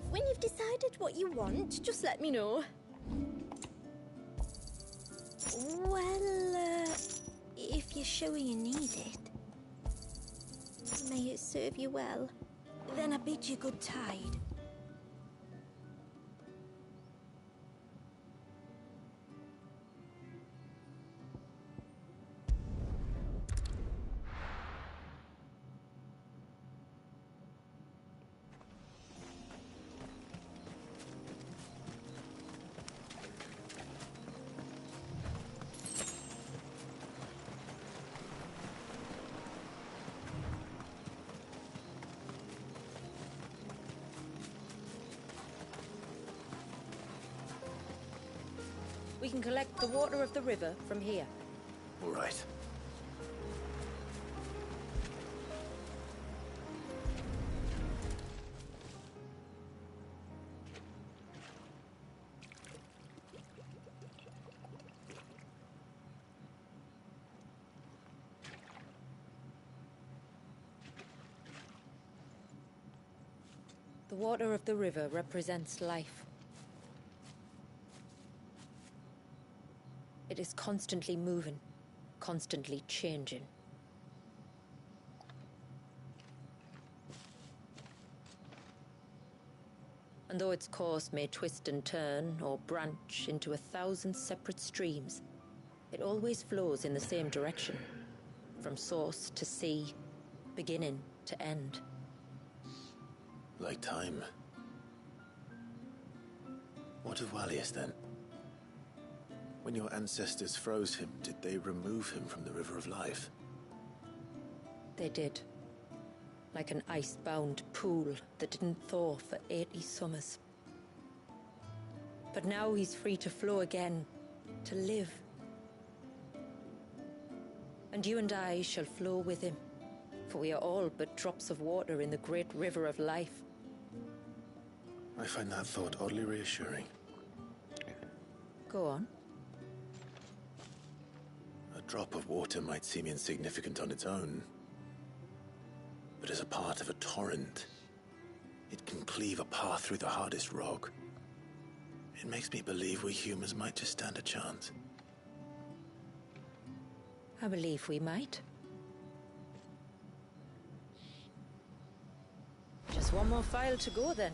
When you've decided what you want, just let me know. Well, if you're sure you need it, may it serve you well. Then I bid you good tide. We can collect the water of the river from here. All right. The water of the river represents life. It is constantly moving, constantly changing. And though its course may twist and turn or branch into 1,000 separate streams, it always flows in the same direction, from source to sea, beginning to end. Like time. What of Wallius then? When your ancestors froze him, did they remove him from the River of Life? They did. Like an ice-bound pool that didn't thaw for 80 summers. But now he's free to flow again, to live. And you and I shall flow with him, for we are all but drops of water in the great river of life. I find that thought oddly reassuring. Go on. A drop of water might seem insignificant on its own, but as a part of a torrent, it can cleave a path through the hardest rock. It makes me believe we humans might just stand a chance. I believe we might. Just one more file to go then.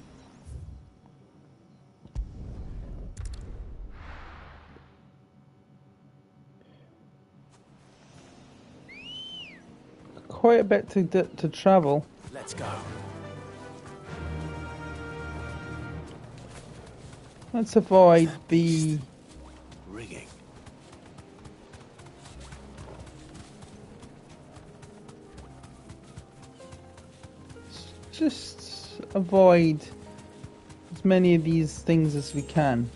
Quite a bit to travel. Let's go. Let's avoid the Rigging. just avoid as many of these things as we can.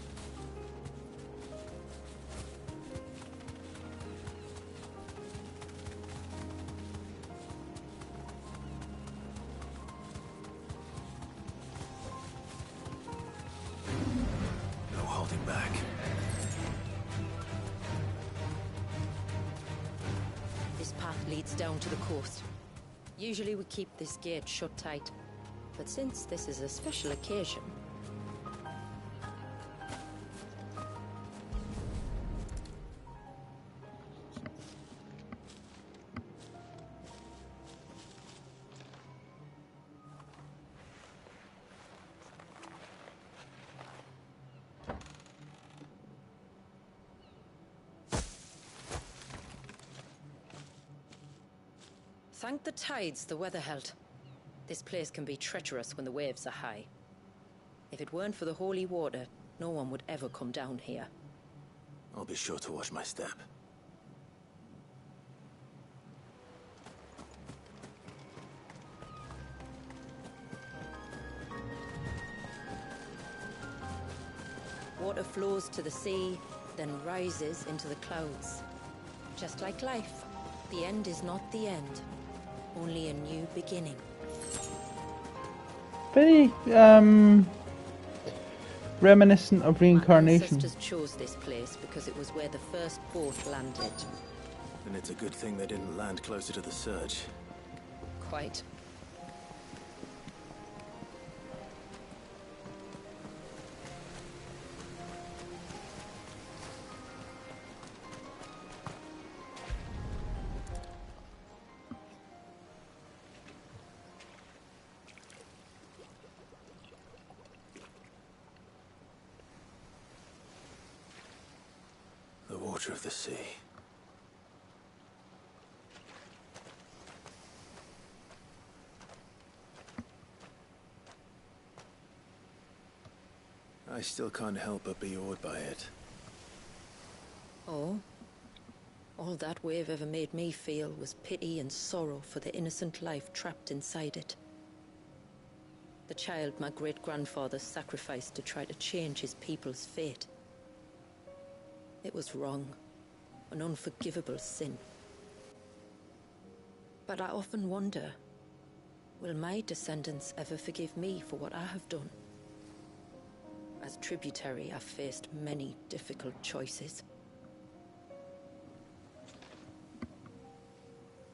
No holding back. This path leads down to the coast. Usually we keep this gate shut tight, but since this is a special occasion... Thank the tides the weather held. This place can be treacherous when the waves are high. If it weren't for the holy water, no one would ever come down here. I'll be sure to watch my step. Water flows to the sea, then rises into the clouds. Just like life, the end is not the end, only a new beginning. Very reminiscent of reincarnation. My ancestors chose this place because it was where the first boat landed. And it's a good thing they didn't land closer to the surge. Quite. The water of the sea. I still can't help but be awed by it. Oh? All that wave ever made me feel was pity and sorrow for the innocent life trapped inside it. The child my great-grandfather sacrificed to try to change his people's fate. It was wrong, an unforgivable sin. But I often wonder, will my descendants ever forgive me for what I have done? As tributary, I've faced many difficult choices.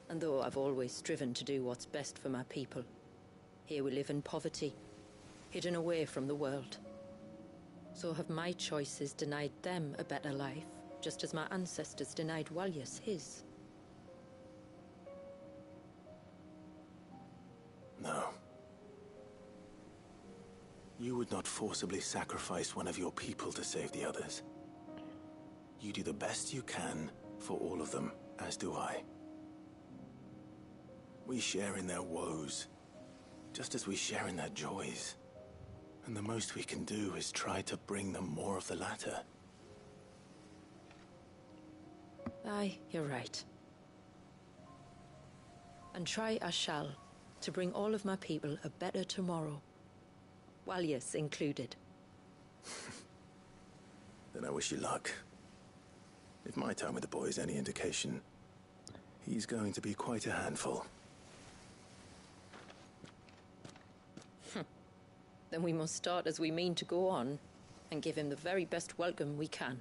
And though I've always striven to do what's best for my people, here we live in poverty, hidden away from the world. So have my choices denied them a better life, just as my ancestors denied Walyas his. No. You would not forcibly sacrifice one of your people to save the others. You do the best you can for all of them, as do I. We share in their woes, just as we share in their joys. And the most we can do is try to bring them more of the latter. Aye, you're right. And try I shall, to bring all of my people a better tomorrow. Walyas included. Then I wish you luck. If my time with the boy is any indication, he's going to be quite a handful. Then we must start as we mean to go on, and give him the very best welcome we can.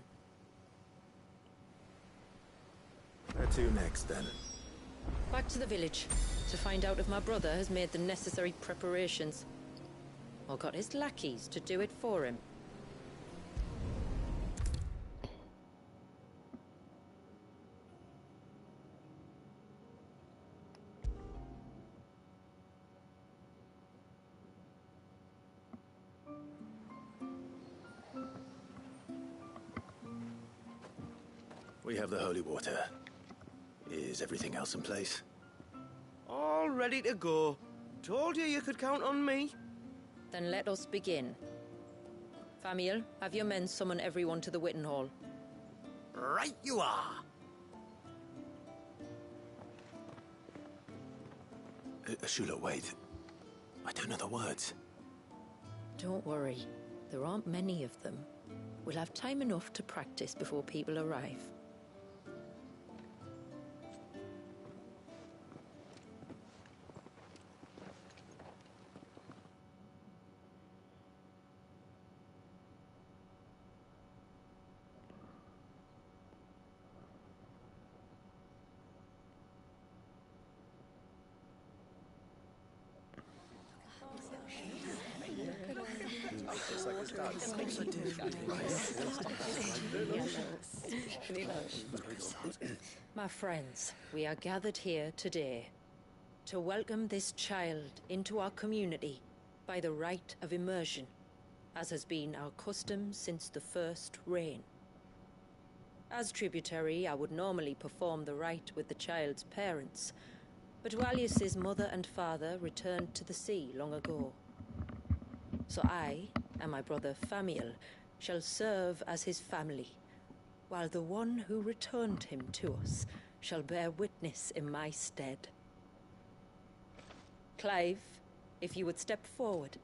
Where to next, then? Back to the village, to find out if my brother has made the necessary preparations. Or got his lackeys to do it for him. We have the holy water. Is everything else in place? All ready to go. Told you could count on me. Then let us begin. Famiel, have your men summon everyone to the Witten Hall. Right you are. Shula, wait. I don't know the words. Don't worry. There aren't many of them. We'll have time enough to practice before people arrive. My friends, we are gathered here today to welcome this child into our community by the rite of immersion, as has been our custom since the first reign. As tributary, I would normally perform the rite with the child's parents, but Walyas's mother and father returned to the sea long ago. So I and my brother Famiel shall serve as his family, while the one who returned him to us shall bear witness in my stead. Clive, if you would step forward.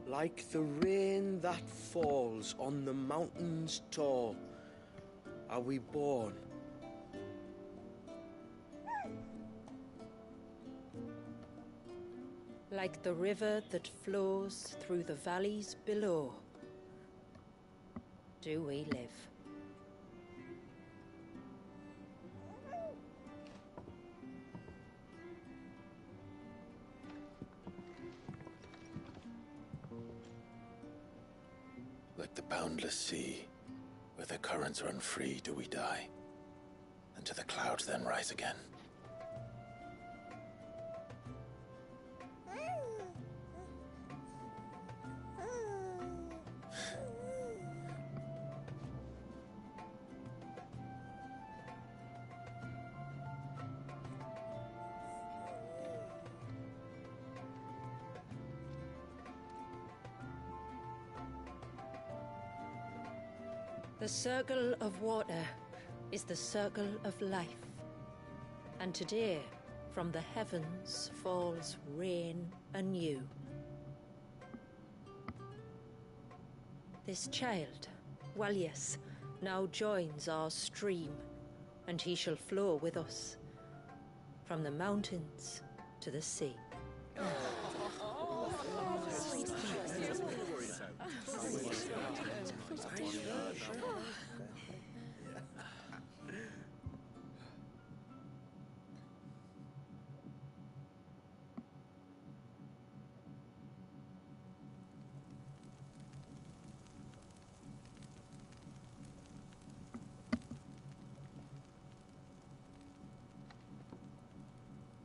Like the rain that falls on the mountains tall, are we born. Like the river that flows through the valleys below, do we live. Like the boundless sea, where the currents run free, do we die, and to the clouds then rise again. The circle of water is the circle of life. And today, from the heavens falls rain anew. This child, Walyas, now joins our stream, and he shall flow with us, from the mountains to the sea.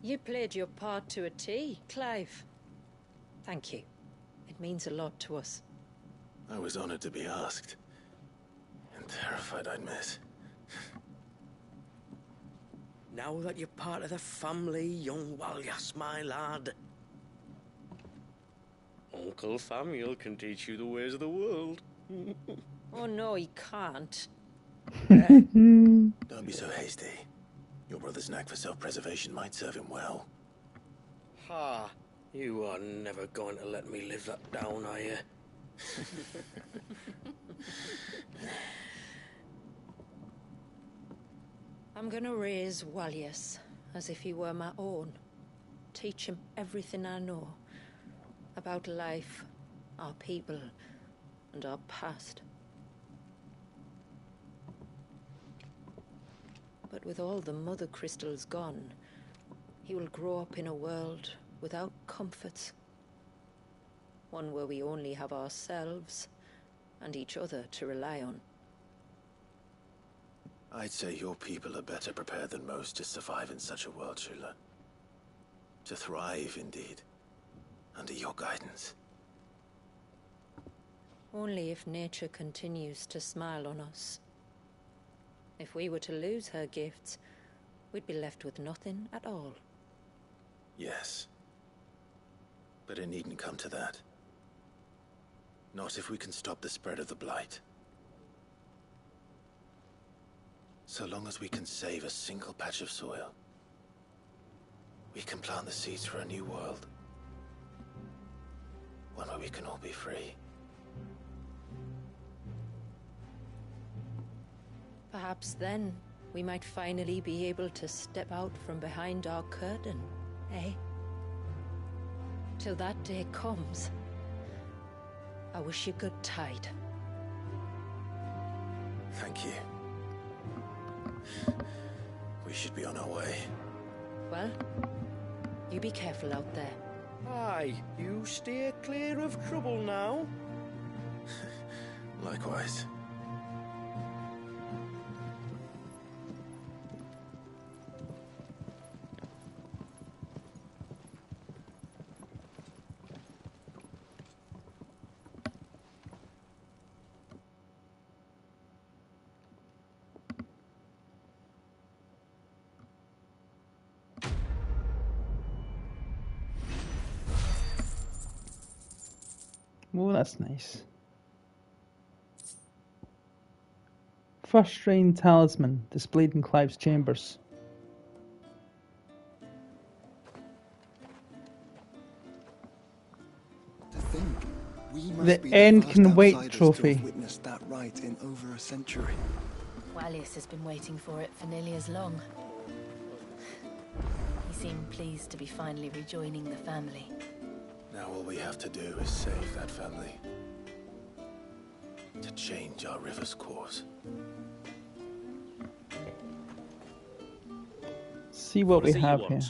You played your part to a T, Clive. Thank you. It means a lot to us. I was honored to be asked. And terrified I'd miss. Now that you're part of the family, young Walyas, my lad. Uncle Samuel can teach you the ways of the world. Oh no, he can't. Don't be so hasty. Your brother's knack for self-preservation might serve him well. Ha! You are never going to let me live that down, are you? I'm gonna raise Walyas as if he were my own. Teach him everything I know about life, our people, and our past. But with all the mother crystals gone, he will grow up in a world without comforts. One where we only have ourselves and each other to rely on. I'd say your people are better prepared than most to survive in such a world, Shula. To thrive, indeed, under your guidance. Only if nature continues to smile on us. If we were to lose her gifts, we'd be left with nothing at all. Yes. But it needn't come to that. Not if we can stop the spread of the Blight. So long as we can save a single patch of soil, we can plant the seeds for a new world. One where we can all be free. Perhaps then we might finally be able to step out from behind our curtain, eh? Till that day comes, I wish you good tide. Thank you. We should be on our way. Well, you be careful out there. Aye, you steer clear of trouble now. Likewise. Oh, that's nice. First Rain Talisman, displayed in Clive's chambers. To think, we must The be End first Can Wait outsiders trophy. to have witnessed that rite in over a century. Walyas has been waiting for it for nearly as long. He seemed pleased to be finally rejoining the family. Now all we have to do is save that family. To change our river's course. See what we is it you have want? here.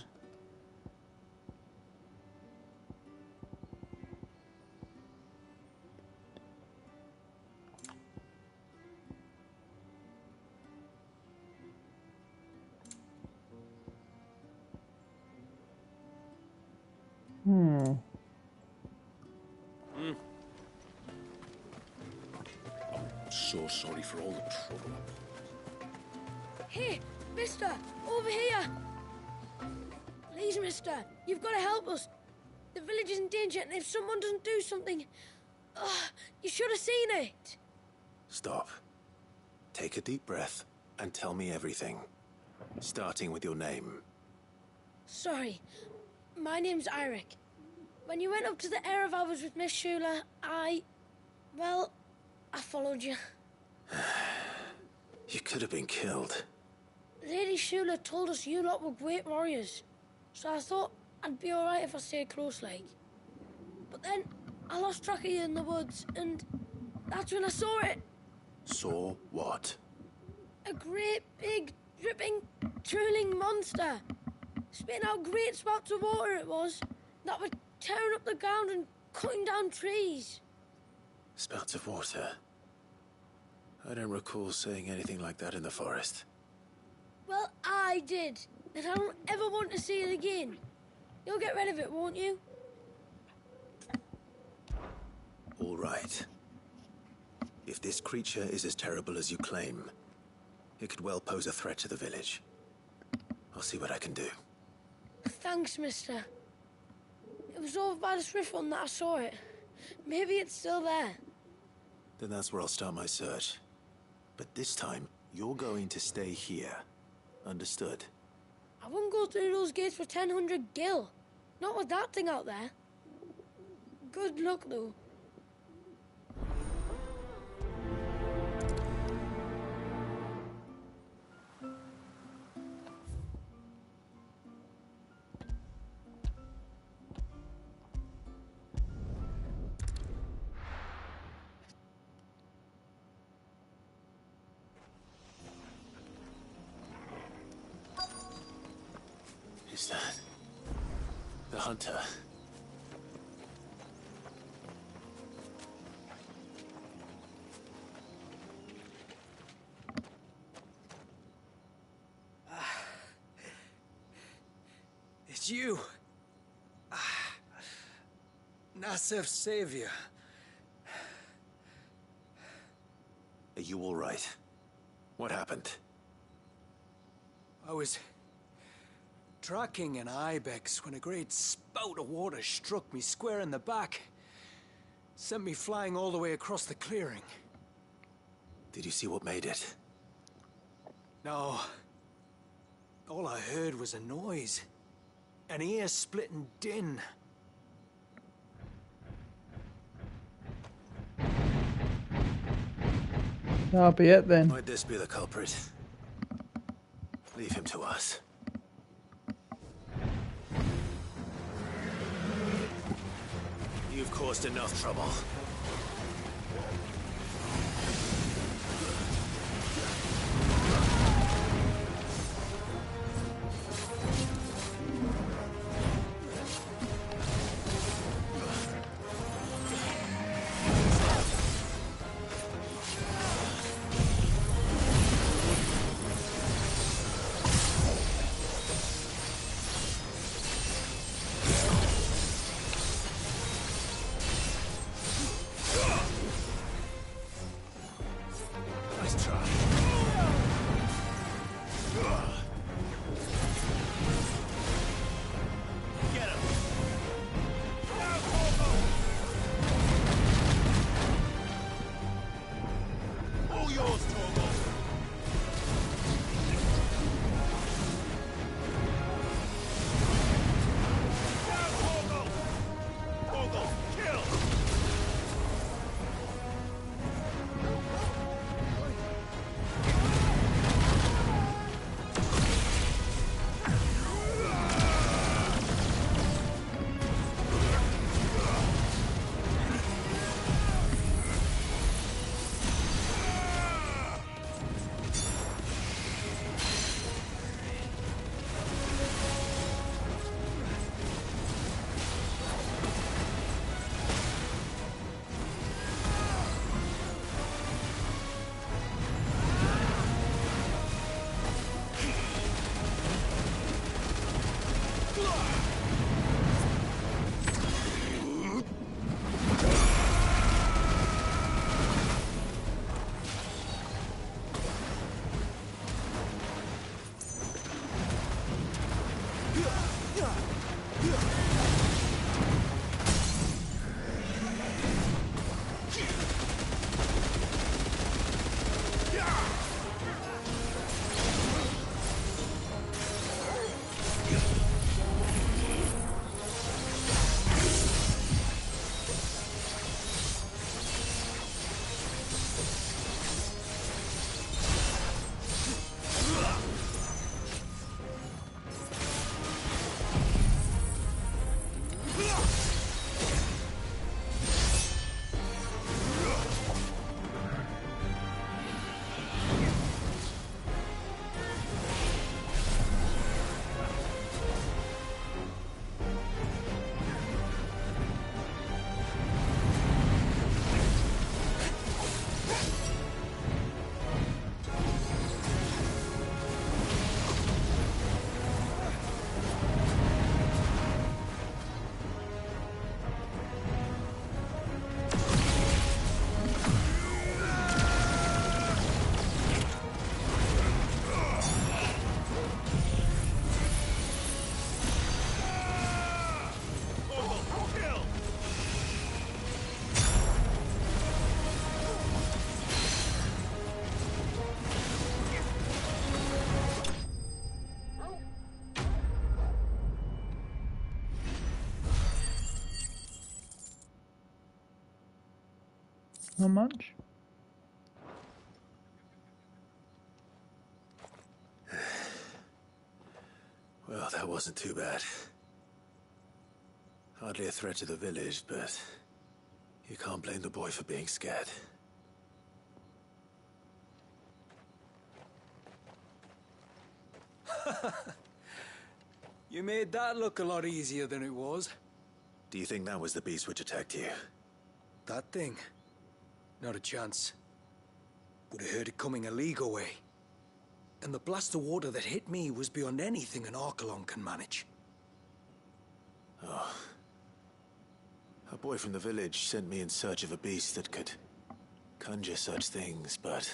I'm so sorry for all the trouble. Hey, mister! Over here! Please, mister, you've got to help us. The village is in danger, and if someone doesn't do something... you should have seen it! Stop. Take a deep breath and tell me everything. Starting with your name. Sorry. My name's Eirik. When you went up to the Erev, I was with Miss Shula. Well, I followed you. You could have been killed. Lady Shula told us you lot were great warriors, so I thought I'd be alright if I stayed close like. But then I lost track of you in the woods, and that's when I saw it. Saw what? A great, big, dripping, drooling monster. Spitting out great spouts of water it was, that were tearing up the ground and cutting down trees. Spouts of water? I don't recall seeing anything like that in the forest. Well, I did, and I don't ever want to see it again. You'll get rid of it, won't you? All right. If this creature is as terrible as you claim, it could well pose a threat to the village. I'll see what I can do. Thanks, mister. It was over by the Swift one that I saw it. Maybe it's still there. Then that's where I'll start my search. But this time, you're going to stay here. Understood? I wouldn't go through those gates for 1000 gil. Not with that thing out there. Good luck, though. Is that the hunter? It's you. Nasef's savior. Are you all right? What happened? I was tracking an ibex when a great spout of water struck me square in the back. Sent me flying all the way across the clearing. Did you see what made it? No. All I heard was a noise. An ear-splitting din. That'll be it then. Might this be the culprit? Leave him to us. You've caused enough trouble. Not much. Well, that wasn't too bad. Hardly a threat to the village, but you can't blame the boy for being scared. You made that look a lot easier than it was. Do you think that was the beast which attacked you? That thing? Not a chance. Would have heard it coming a league away. And the blast of water that hit me was beyond anything an Archelon can manage. Oh. A boy from the village sent me in search of a beast that could conjure such things, but...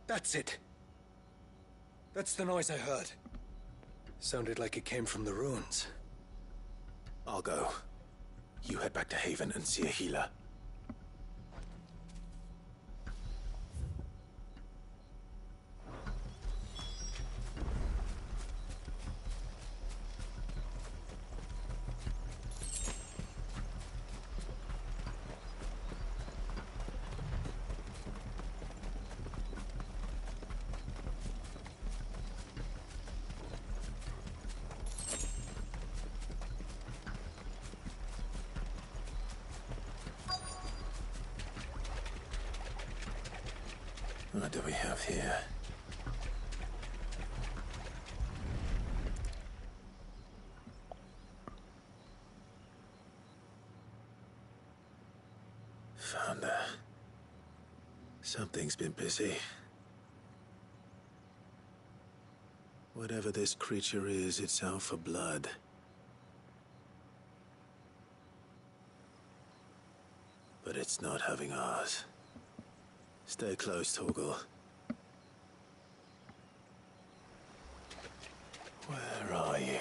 That's it. That's the noise I heard. Sounded like it came from the ruins. I'll go. You head back to Haven and see a healer. What do we have here? Found her. Something's been busy. Whatever this creature is, it's out for blood. But it's not having ours. Stay close, Torgal. Where are you?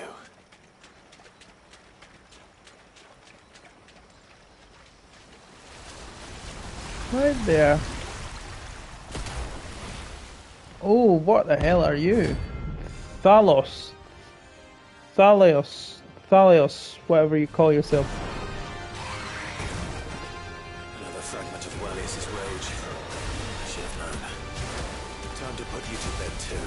Right there. Oh, what the hell are you? Thalos. Thalios, whatever you call yourself. Another fragment of Wallius's rage. I should have known. Time to put you to bed too.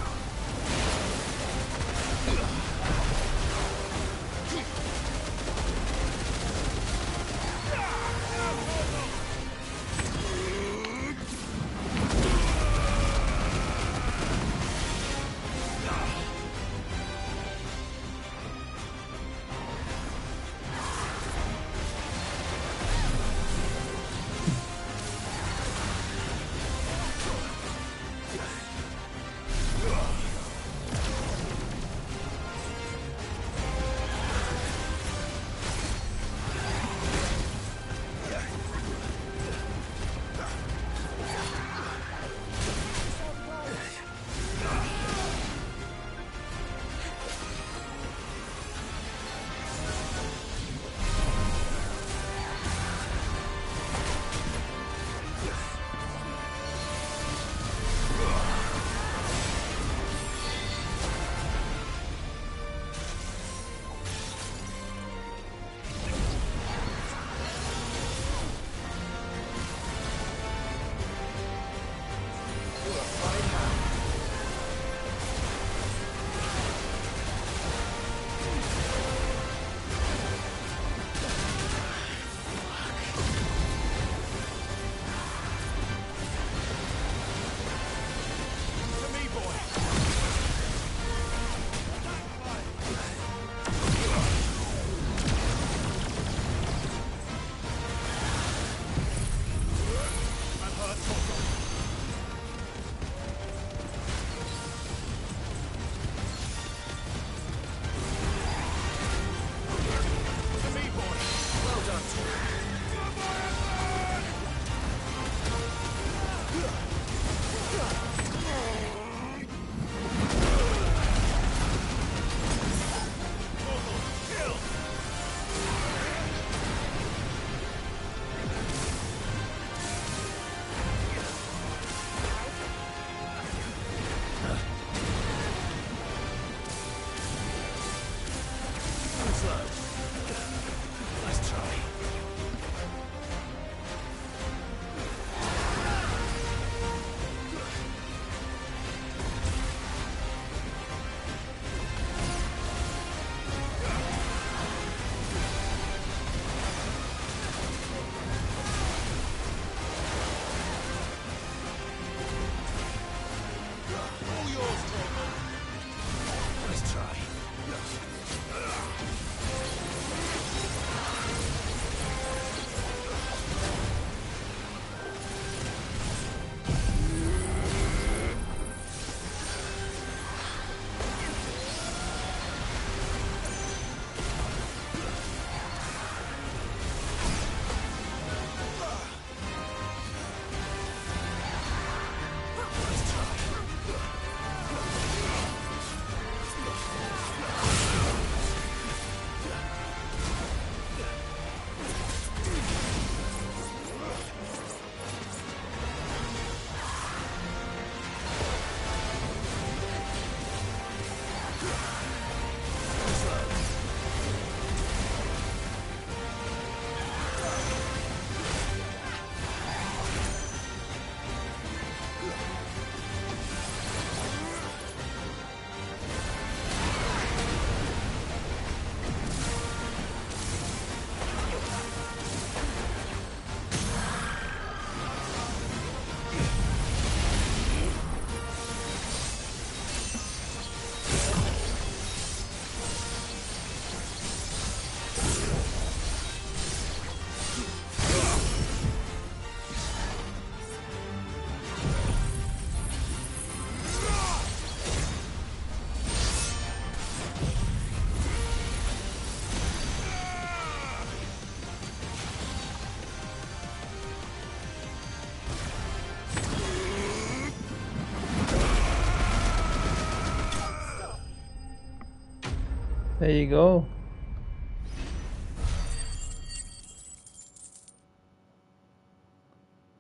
There you go.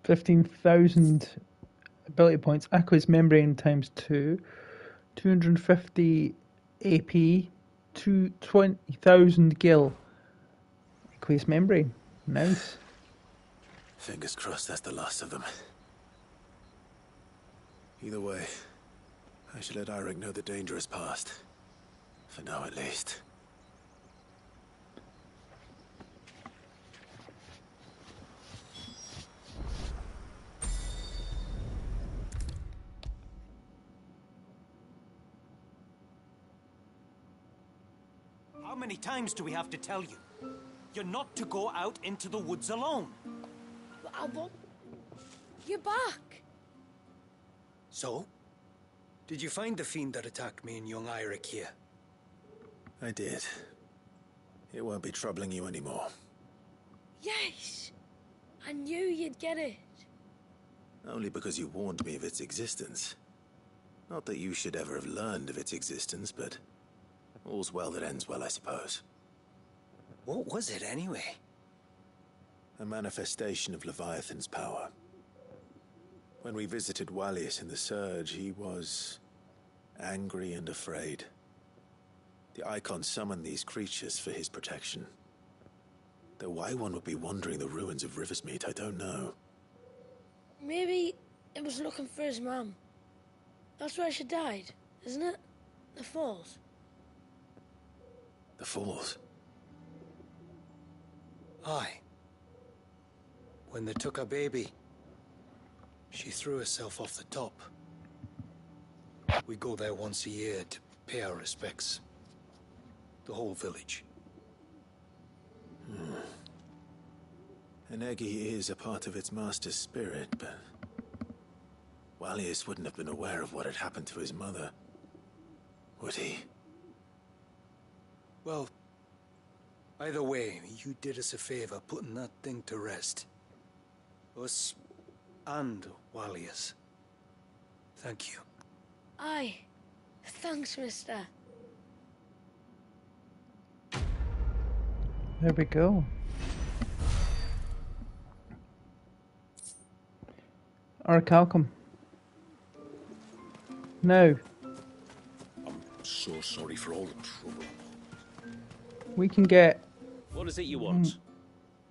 15,000 ability points. Aqueous membrane times 2. 250 AP. 20,000 gil. Aqueous membrane. Nice. Fingers crossed that's the last of them. Either way, I should let Eirik know the danger is past. For now, at least. How many times do we have to tell you? You're not to go out into the woods alone. But Albert, you're back. So? Did you find the fiend that attacked me and young Eirik here? I did. It won't be troubling you anymore. Yes! I knew you'd get it. Only because you warned me of its existence. Not that you should ever have learned of its existence, but all's well that ends well, I suppose. What was it, anyway? A manifestation of Leviathan's power. When we visited Wallius in the Surge, he was angry and afraid. The Icon summoned these creatures for his protection. Though why one would be wandering the ruins of Riversmeet, I don't know. Maybe it was looking for his mum. That's where she died, isn't it? The Falls. The Falls? Aye. When they took her baby, she threw herself off the top. We go there once a year to pay our respects. The whole village. An Eggy is a part of its master's spirit, but Wallius wouldn't have been aware of what had happened to his mother, would he? Well, either way, you did us a favor putting that thing to rest. Us and Wallius. Thank you. Aye. Thanks, mister. There we go. Orichalcum. Now, I'm so sorry for all the trouble. we can get... What is it you want?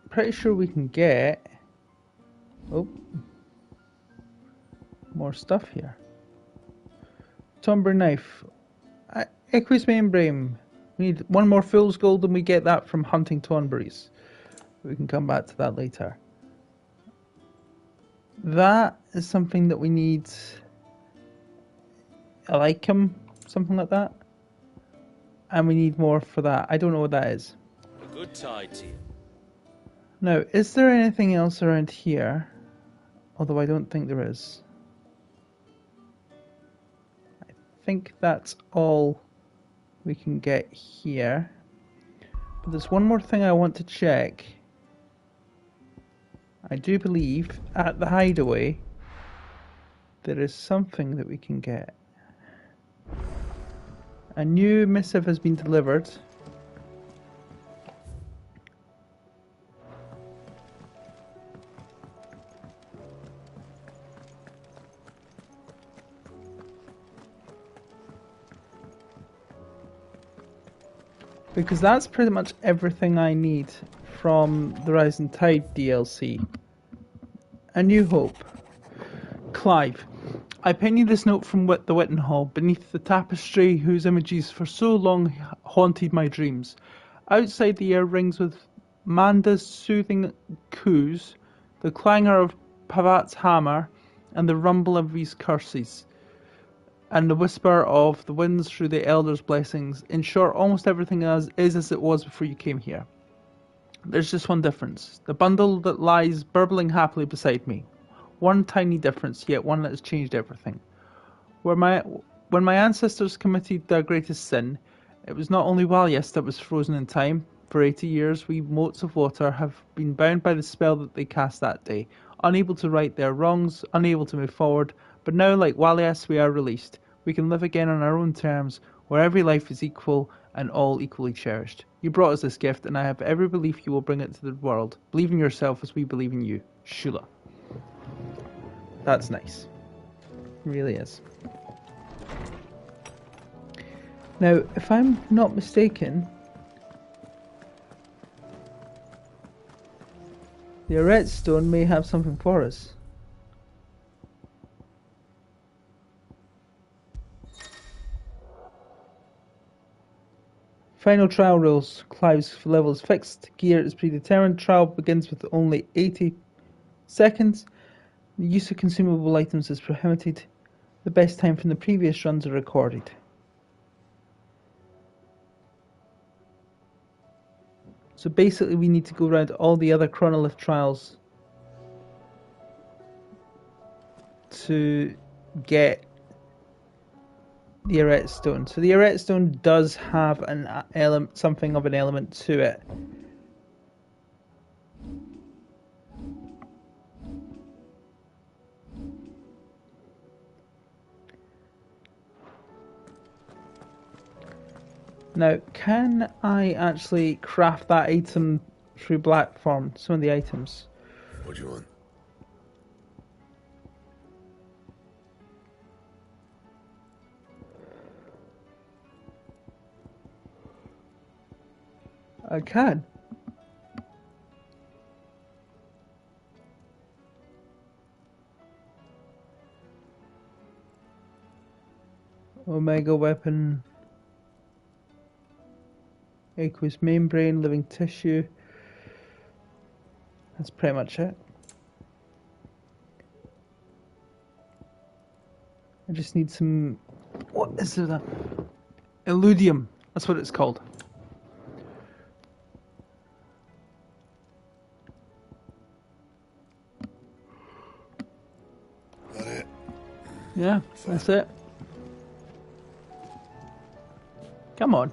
Pretty sure we can get... Oh. More stuff here. Tomber knife. Aqueous membrane. We need one more fool's gold and we get that from hunting Tonberries. We can come back to that later. That is something that we need. I like him, something like that. And we need more for that. I don't know what that is. A good tide to you. Now, is there anything else around here? Although I don't think there is. I think that's all we can get here. But there's one more thing I want to check. I do believe at the hideaway there is something that we can get. A new missive has been delivered. Because that's pretty much everything I need from the Rising Tide DLC. A New Hope. Clive. I pen you this note from the Witten Hall, beneath the tapestry whose images for so long haunted my dreams. Outside the air rings with Manda's soothing coos, the clangour of Pavat's hammer, and the rumble of his curses, and the whisper of the winds through the Elder's blessings. In short, almost everything is as it was before you came here. There's just one difference. The bundle that lies burbling happily beside me. One tiny difference, yet one that has changed everything. When my ancestors committed their greatest sin, it was not only Wallius that was frozen in time. For 80 years, we motes of water have been bound by the spell that they cast that day, unable to right their wrongs, unable to move forward. But now, like Wallius, we are released. We can live again on our own terms, where every life is equal and all equally cherished. You brought us this gift, and I have every belief you will bring it to the world. Believe in yourself as we believe in you. Shula. That's nice. It really is. Now, if I'm not mistaken, the redstone may have something for us. Final trial rules. Clive's level is fixed. Gear is predetermined. Trial begins with only 80 seconds. The use of consumable items is prohibited. The best time from the previous runs are recorded. So basically we need to go around all the other chronolith trials to get the Arret Stone. So the Arret Stone does have an element, something of an element to it. Now, can I actually craft that item through platform? Some of the items. What do you want? I can. Omega weapon. Aqueous membrane, living tissue. That's pretty much it. I just need some... What is that? Illudium. That's what it's called. That it? Yeah, that's it. Come on.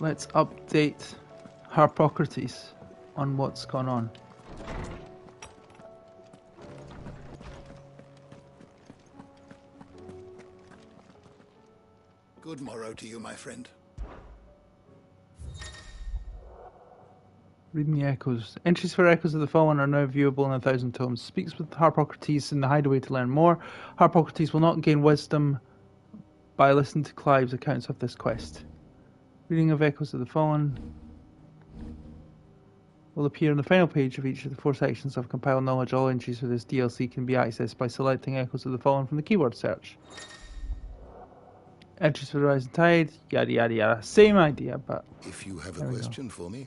Let's update Harpocrates on what's gone on. Good morrow to you, my friend. Reading the echoes. Entries for Echoes of the Fallen are now viewable in 1,000 tomes. Speaks with Harpocrates in the Hideaway to learn more. Harpocrates will not gain wisdom by listening to Clive's accounts of this quest. Reading of Echoes of the Fallen will appear on the final page of each of the 4 sections of Compile Knowledge. All entries for this DLC can be accessed by selecting Echoes of the Fallen from the keyword search. Entries for the Rising Tide, yada yada yada. Same idea, but... If you have a question for me,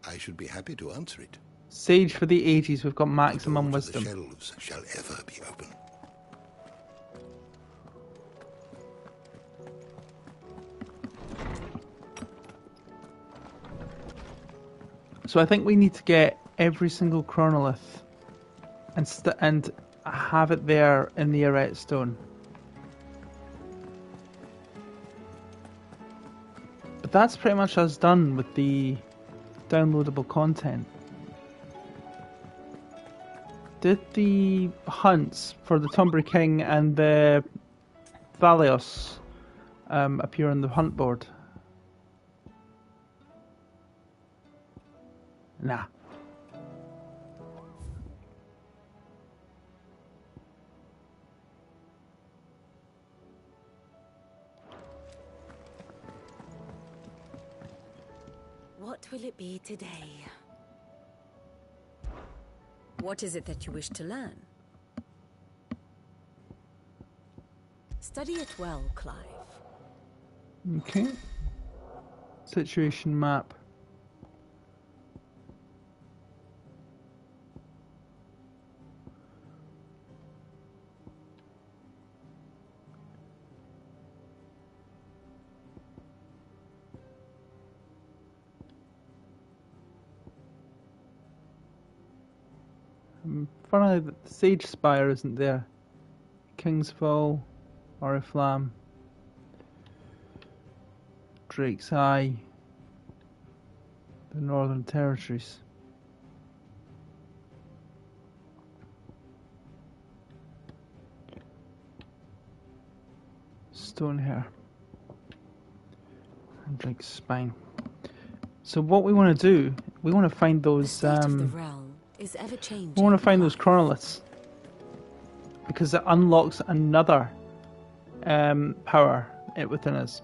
I should be happy to answer it. Sage for the Ages, we've got maximum wisdom. The shelves shall ever be open. So I think we need to get every single chronolith and have it there in the Arret Stone. But that's pretty much us done with the downloadable content. Did the hunts for the Tumbury King and the Valios appear on the hunt board? Nah. What will it be today? What is it that you wish to learn? Study it well, Clive. Okay. Situation map. Funnily, the Sage Spire isn't there. Kingsfall, Oriflamme, Drake's Eye, the Northern Territories. stone here. And drink spine. So what we want to do, we want to find those. The state of the realm is ever changing. We want to find those chronoliths because it unlocks another power within us.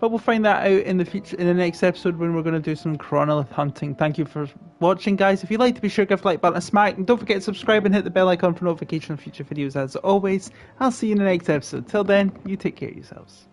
But we'll find that out in the future, in the next episode when we're going to do some chronolith hunting. Thank you for watching, guys. If you'd like to be sure, give the like button a smack. And don't forget to subscribe and hit the bell icon for notification of future videos. As always, I'll see you in the next episode. Till then, you take care of yourselves.